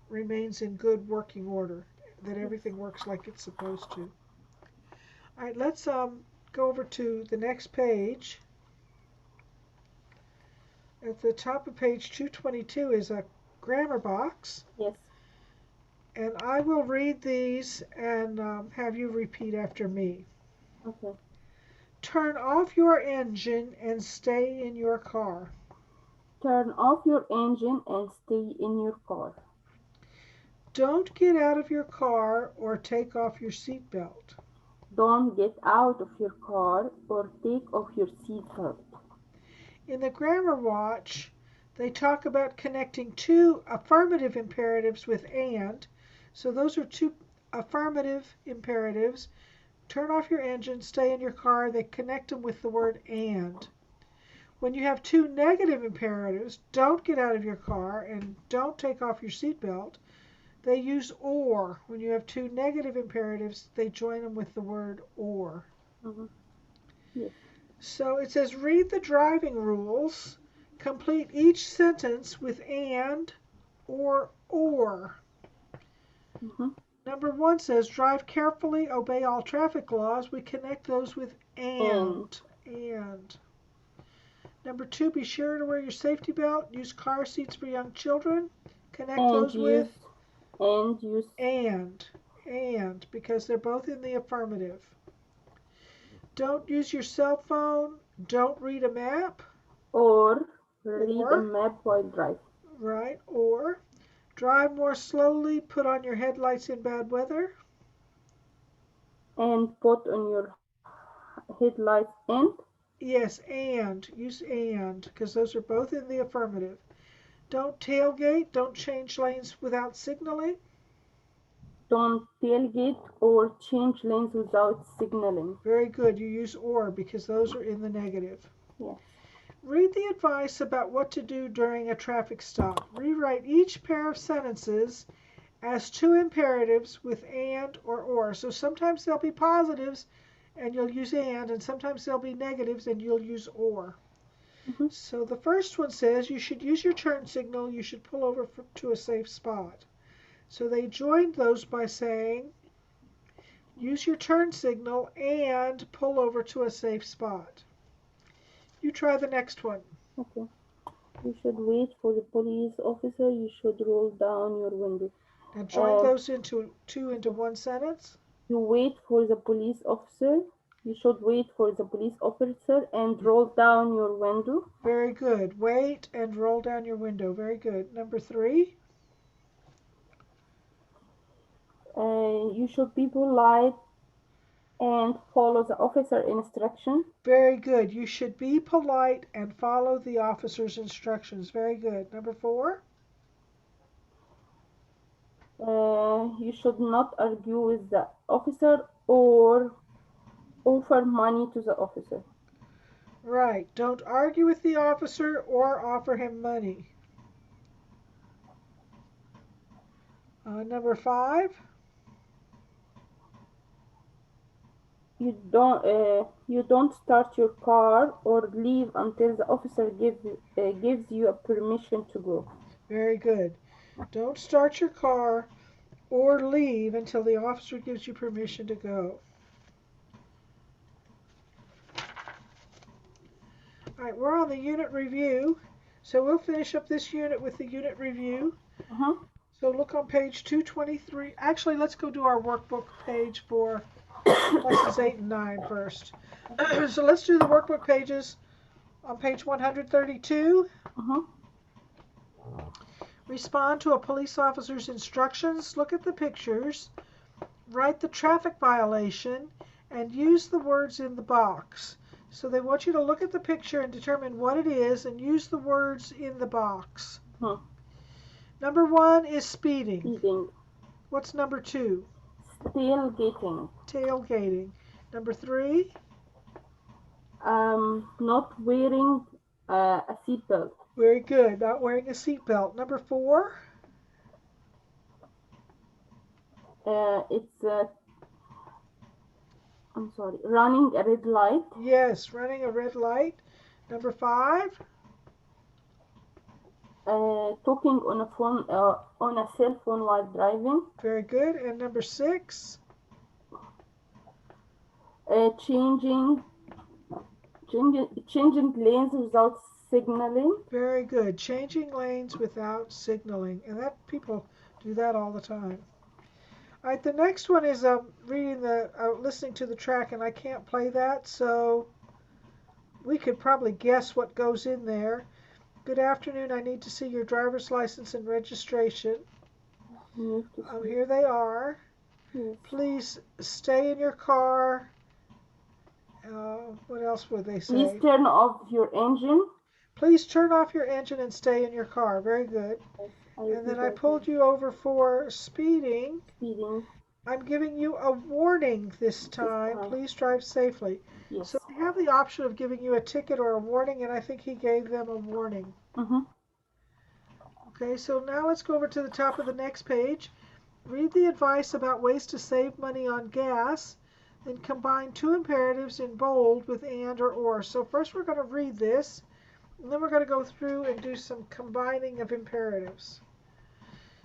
remains in good working order, that everything works like it's supposed to. All right, let's go over to the next page. At the top of page 222 is a grammar box. Yes. And I will read these and have you repeat after me. Okay. Turn off your engine and stay in your car. Turn off your engine and stay in your car. Don't get out of your car or take off your seatbelt. Don't get out of your car or take off your seatbelt. In the Grammar Watch, they talk about connecting two affirmative imperatives with and. So those are two affirmative imperatives. Turn off your engine, stay in your car. They connect them with the word and. When you have two negative imperatives, don't get out of your car and don't take off your seatbelt, they use or. When you have two negative imperatives, they join them with the word or. Yes. So it says read the driving rules. Complete each sentence with and or. Number 1 says drive carefully, obey all traffic laws. We connect those with and. Number 2, be sure to wear your safety belt. Use car seats for young children. Connect those with and, because they're both in the affirmative. Don't use your cell phone. Don't read a map. Or read a map while driving. Right, or drive more slowly. Put on your headlights in bad weather. And put on your headlights and. Yes, and. Use and, because those are both in the affirmative. Don't tailgate. Don't change lanes without signaling. Don't tailgate or change lanes without signaling. Very good. You use or because those are in the negative. Yes. Read the advice about what to do during a traffic stop. Rewrite each pair of sentences as two imperatives with and or. So sometimes they'll be positives and you'll use and sometimes they'll be negatives and you'll use or. So the first one says you should use your turn signal, you should pull over to a safe spot. So they joined those by saying use your turn signal and pull over to a safe spot. You try the next one. Okay. You should wait for the police officer. You should roll down your window. Now join those into one sentence. You wait for the police officer. You should wait for the police officer and roll down your window. Very good. Wait and roll down your window. Very good. Number 3. You should be polite and follow the officer instruction. Very good. You should be polite and follow the officer's instructions. Very good. Number 4. You should not argue with the officer or offer money to the officer. Right. Don't argue with the officer or offer him money. Number 5. You don't start your car or leave until the officer gives you a permission to go. Very good. Don't start your car or leave until the officer gives you permission to go. All right, we're on the unit review, so we'll finish up this unit with the unit review. So look on page 223. Actually, let's go do our workbook page for lessons 8 and 9 first. So let's do the workbook pages on page 132. Respond to a police officer's instructions. Look at the pictures. Write the traffic violation and use the words in the box. So they want you to look at the picture and determine what it is and use the words in the box. Number 1 is speeding. Speeding. What's number 2? Tailgating. Tailgating. Number 3? Not wearing a seatbelt. Very good. Not wearing a seatbelt. Number 4? Running a red light. Yes, running a red light. Number 5? Talking on a phone, on a cell phone while driving. Very good. And number 6? Changing lanes without signaling. Very good. Changing lanes without signaling. And that people do that all the time. All right, the next one is listening to the track, and I can't play that, so we could probably guess what goes in there. Good afternoon. I need to see your driver's license and registration. Here they are. Please stay in your car. What else would they say? Please turn off your engine. Please turn off your engine and stay in your car. Very good. And then I pulled you over for speeding. I'm giving you a warning this time. Please drive safely. Yes. So we have the option of giving you a ticket or a warning, and I think he gave them a warning. Okay, so now let's go over to the top of the next page. Read the advice about ways to save money on gas, then combine two imperatives in bold with and or. So first we're going to read this, and then we're going to go through and do some combining of imperatives.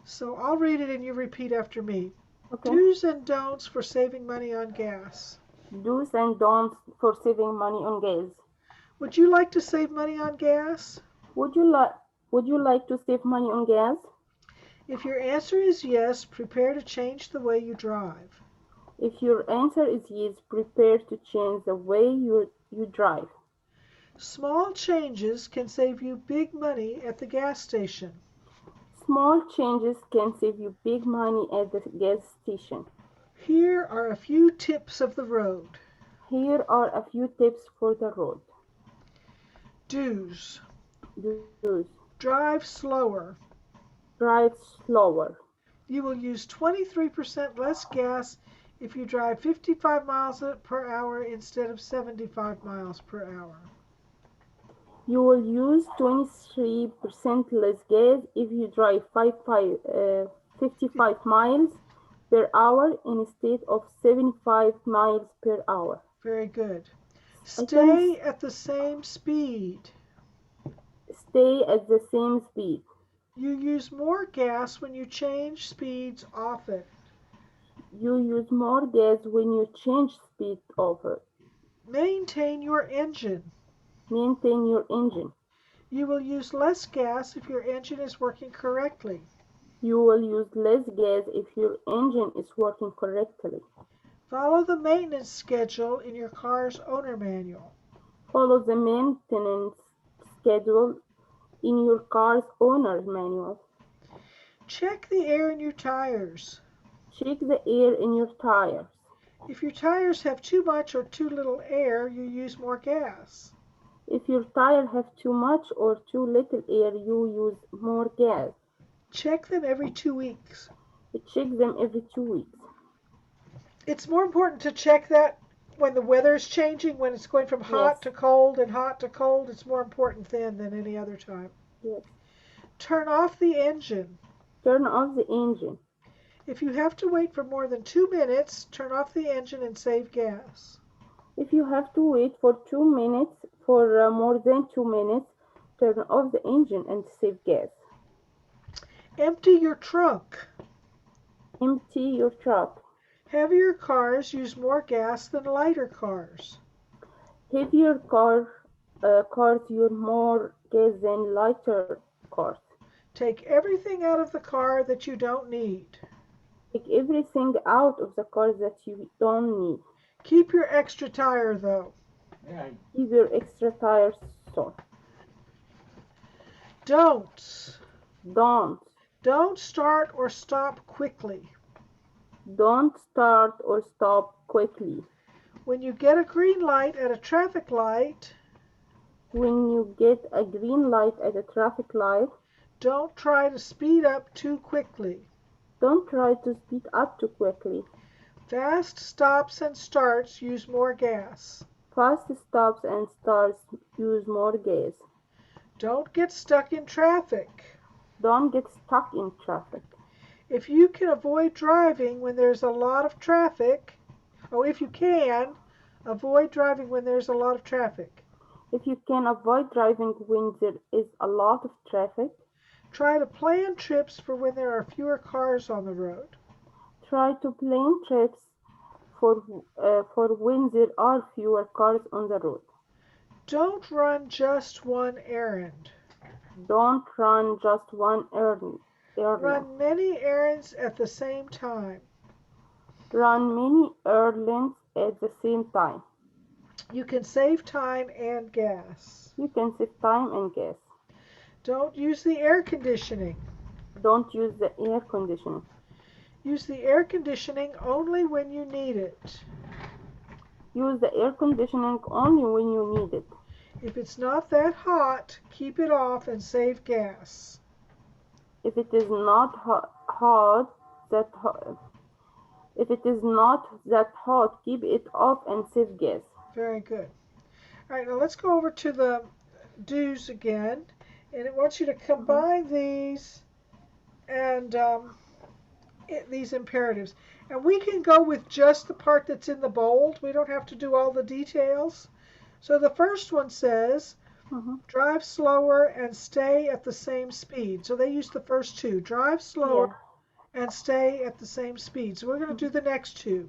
So I'll read it and you repeat after me. Okay. Do's and don'ts for saving money on gas. Do's and don'ts for saving money on gas. Would you like to save money on gas? Would you like to save money on gas? If your answer is yes, prepare to change the way you drive. If your answer is yes, prepare to change the way you drive. Small changes can save you big money at the gas station. Small changes can save you big money at the gas station. Here are a few tips of the road. Here are a few tips for the road. Do's. Do's. Drive slower. Drive slower. You will use 23% less gas if you drive 55 miles per hour instead of 75 miles per hour. You will use 23% less gas if you drive 55 miles per hour instead of 75 miles per hour. Very good. I can Stay at the same speed. stay at the same speed. You use more gas when you change speeds often. You use more gas when you change speed often. Maintain your engine. Maintain your engine. You will use less gas if your engine is working correctly. You will use less gas if your engine is working correctly. Follow the maintenance schedule in your car's owner manual. Follow the maintenance schedule in your car's owner's manual. Check the air in your tires. Check the air in your tires. If your tires have too much or too little air, you use more gas. If your tires have too much or too little air, you use more gas. Check them every 2 weeks. Check them every 2 weeks. It's more important to check that when the weather is changing, when it's going from hot to cold and hot to cold. It's more important then than any other time. Yes. Turn off the engine. Turn off the engine. If you have to wait for more than 2 minutes, turn off the engine and save gas. If you have to wait for 2 minutes, for more than 2 minutes, turn off the engine and save gas. Empty your trunk. Empty your truck. Heavier cars use more gas than lighter cars. Heavier cars use more gas than lighter cars. Take everything out of the car that you don't need. Take everything out of the car that you don't need. Keep your extra tire though. Keep your extra tires on. Don't start or stop quickly. Don't start or stop quickly. When you get a green light at a traffic light, don't try to speed up too quickly. Don't try to speed up too quickly. Fast stops and starts use more gas. Fast stops and starts use more gas. Don't get stuck in traffic. Don't get stuck in traffic. If you can avoid driving when there's a lot of traffic, if you can, avoid driving when there's a lot of traffic. If you can avoid driving when there is a lot of traffic, try to plan trips for when there are fewer cars on the road. Try to plan trips for when there are fewer cars on the road. Don't run just one errand. Don't run just one errand. Run many errands at the same time. Run many errands at the same time. You can save time and gas. You can save time and gas. Don't use the air conditioning. Don't use the air conditioning. Use the air conditioning only when you need it. Use the air conditioning only when you need it. If it's not that hot, keep it off and save gas. If it is not that hot, keep it off and save gas. Very good. All right, now let's go over to the do's again. And it wants you to combine these and these imperatives. And we can go with just the part that's in the bold. We don't have to do all the details. So the first one says, drive slower and stay at the same speed. So they use the first two. Drive slower and stay at the same speed. So we're going to do the next two.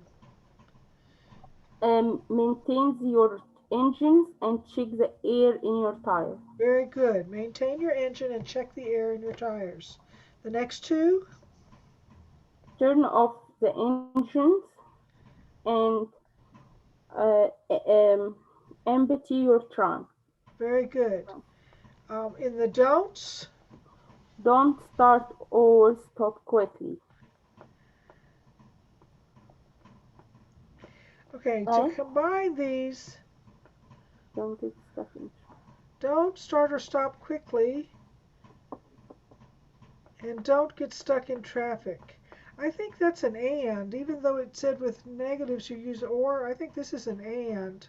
Maintain your engines and check the air in your tire. Very good. Maintain your engine and check the air in your tires. The next two. Turn off the engines and empty your trunk. Very good. In the don'ts. Don't start or stop quickly. Okay, to combine these. Don't get stuck in. Don't start or stop quickly. And don't get stuck in traffic. I think that's an and. Even though it said with negatives you use or, I think this is an and.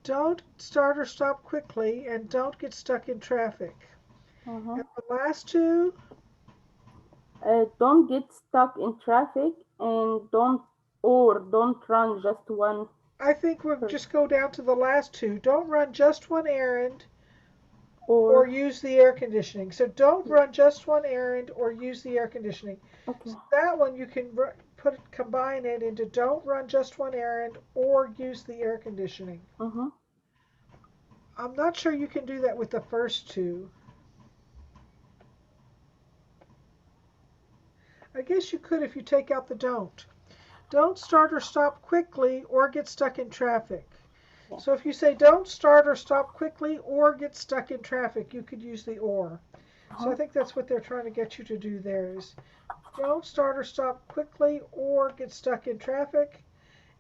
Don't start or stop quickly, and don't get stuck in traffic. And the last two? Don't get stuck in traffic, and don't run just one. I think we'll just go down to the last two. Don't run just one errand or use the air conditioning. So don't run just one errand or use the air conditioning. Okay. So that one you can combine it into don't run just one errand or use the air conditioning. I'm not sure you can do that with the first two. I guess you could if you take out the don't. Don't start or stop quickly or get stuck in traffic. So if you say don't start or stop quickly or get stuck in traffic, you could use the or. So I think that's what they're trying to get you to do there is don't start or stop quickly or get stuck in traffic,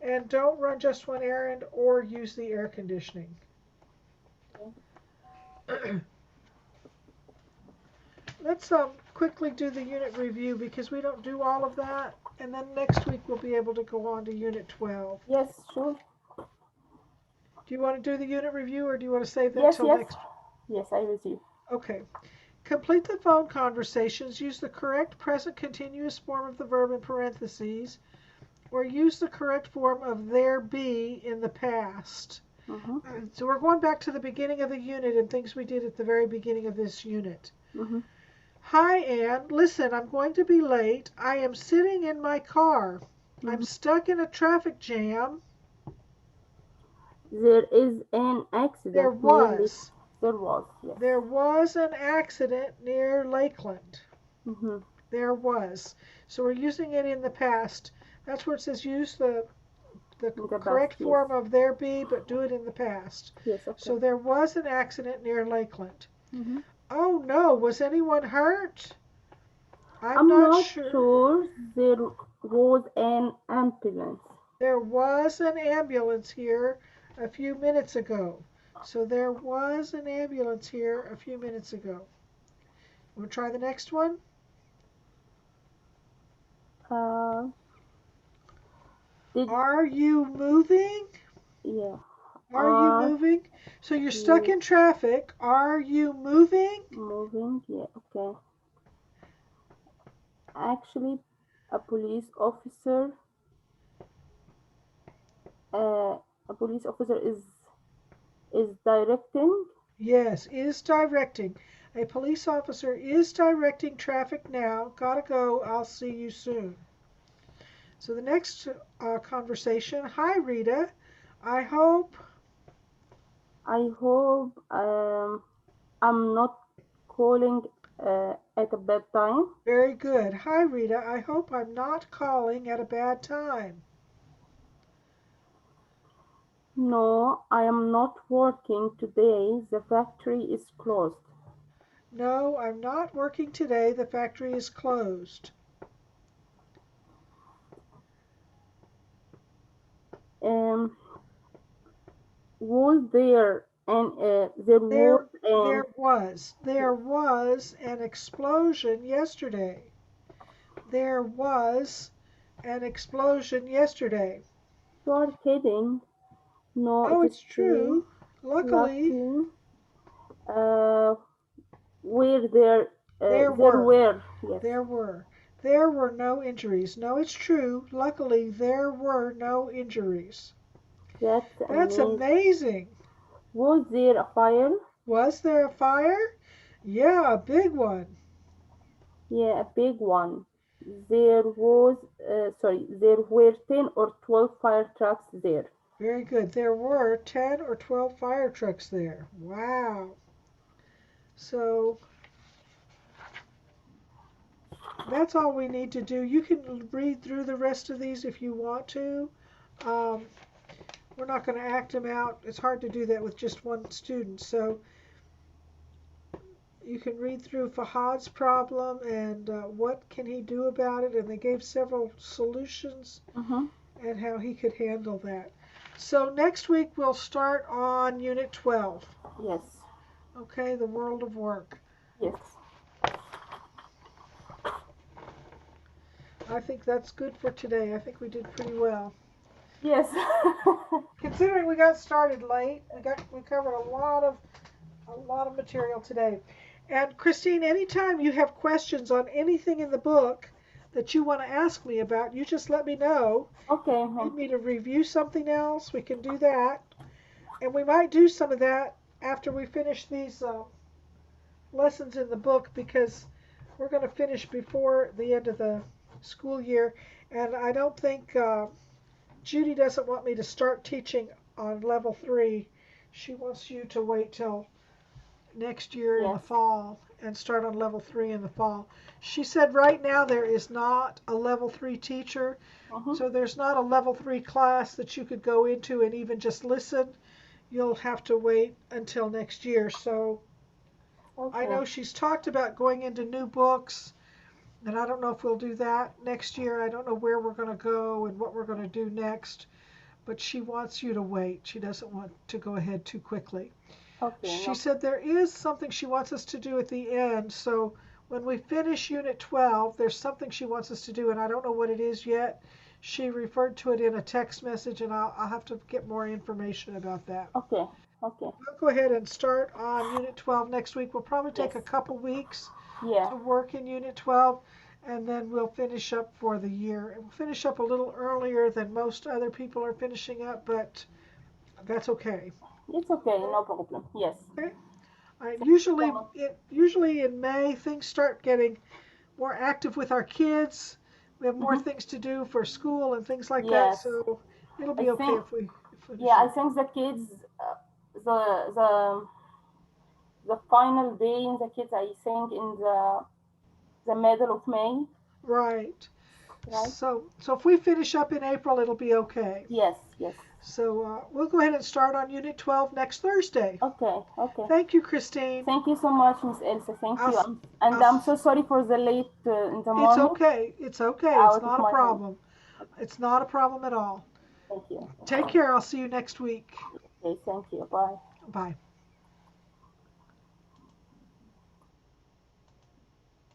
and don't run just one errand or use the air conditioning. Let's quickly do the unit review because we don't do all of that, and then next week we'll be able to go on to Unit 12. Yes, sure. Do you want to do the unit review, or do you want to save that till next? Yes, I review. Okay. Complete the phone conversations. Use the correct present continuous form of the verb in parentheses, or use the correct form of there be in the past. So we're going back to the beginning of the unit and things we did at the very beginning of this unit. Hi, Anne. Listen, I'm going to be late. I am sitting in my car. I'm stuck in a traffic jam. There is an accident. There was. Yes. There was an accident near Lakeland. There was. So we're using it in the past. That's where it says use the correct form of there be, but do it in the past. Yes, okay. So there was an accident near Lakeland. Oh no, was anyone hurt? I'm not sure. There was an ambulance. There was an ambulance here a few minutes ago. So there was an ambulance here a few minutes ago. We'll try the next one. Are you moving? Yeah. Are you moving? So you're stuck in traffic. Are you moving? Moving, yeah, okay. Actually, a police officer is directing. Yes, is directing. A police officer is directing traffic now. Gotta go. I'll see you soon. So the next conversation. Hi, Rita. I hope I'm not calling at a bad time. Very good. Hi, Rita. I hope I'm not calling at a bad time. No, I am not working today. The factory is closed. No, I'm not working today. The factory is closed. Was there There was an explosion yesterday. There was an explosion yesterday. You are kidding. No, oh, it's true. Luckily, there were no injuries. No, it's true. Luckily, there were no injuries. That's amazing. Was there a fire? Was there a fire? Yeah, a big one. Yeah, a big one. There were 10 or 12 fire trucks there. Very good. There were 10 or 12 fire trucks there. Wow. So that's all we need to do. You can read through the rest of these if you want to. We're not going to act them out. It's hard to do that with just one student. So you can read through Fahad's problem and what can he do about it. And they gave several solutions and how he could handle that. So next week we'll start on Unit 12. Yes. Okay, the world of work. Yes. I think that's good for today. I think we did pretty well. Yes. Considering we got started late, we covered a lot of material today. And Christine, anytime you have questions on anything in the book that you want to ask me about, you just let me know. Okay. Need me to review something else, we can do that. And we might do some of that after we finish these lessons in the book, because we're going to finish before the end of the school year. And I don't think Judy doesn't want me to start teaching on level 3. She wants you to wait till next year in the fall and start on level 3 in the fall. She said right now there is not a level 3 teacher, so there's not a level 3 class that you could go into and even just listen. You'll have to wait until next year. So I know she's talked about going into new books, and I don't know if we'll do that next year. I don't know where we're going to go and what we're going to do next, but she wants you to wait. She doesn't want to go ahead too quickly. She said there is something she wants us to do at the end, so when we finish Unit 12, there's something she wants us to do, and I don't know what it is yet. She referred to it in a text message, and I'll have to get more information about that. Okay. We'll go ahead and start on Unit 12 next week. We'll probably take a couple weeks to work in Unit 12, and then we'll finish up for the year. And we'll finish up a little earlier than most other people are finishing up, but that's okay. It's okay, no problem. Yes. Okay. Usually in May things start getting more active with our kids. We have more things to do for school and things like that, so it'll be okay if we finish I up. think the kids, the final day in the kids, I think in the middle of May. Right. So if we finish up in April, it'll be okay. Yes. So we'll go ahead and start on Unit 12 next Thursday. Okay. Thank you, Christine. Thank you so much, Miss Elsa. Thank you. I'm so sorry for the late in the morning. It's okay. It's not a problem. It's not a problem at all. Thank you. Take care. I'll see you next week. Okay, thank you. Bye. Bye.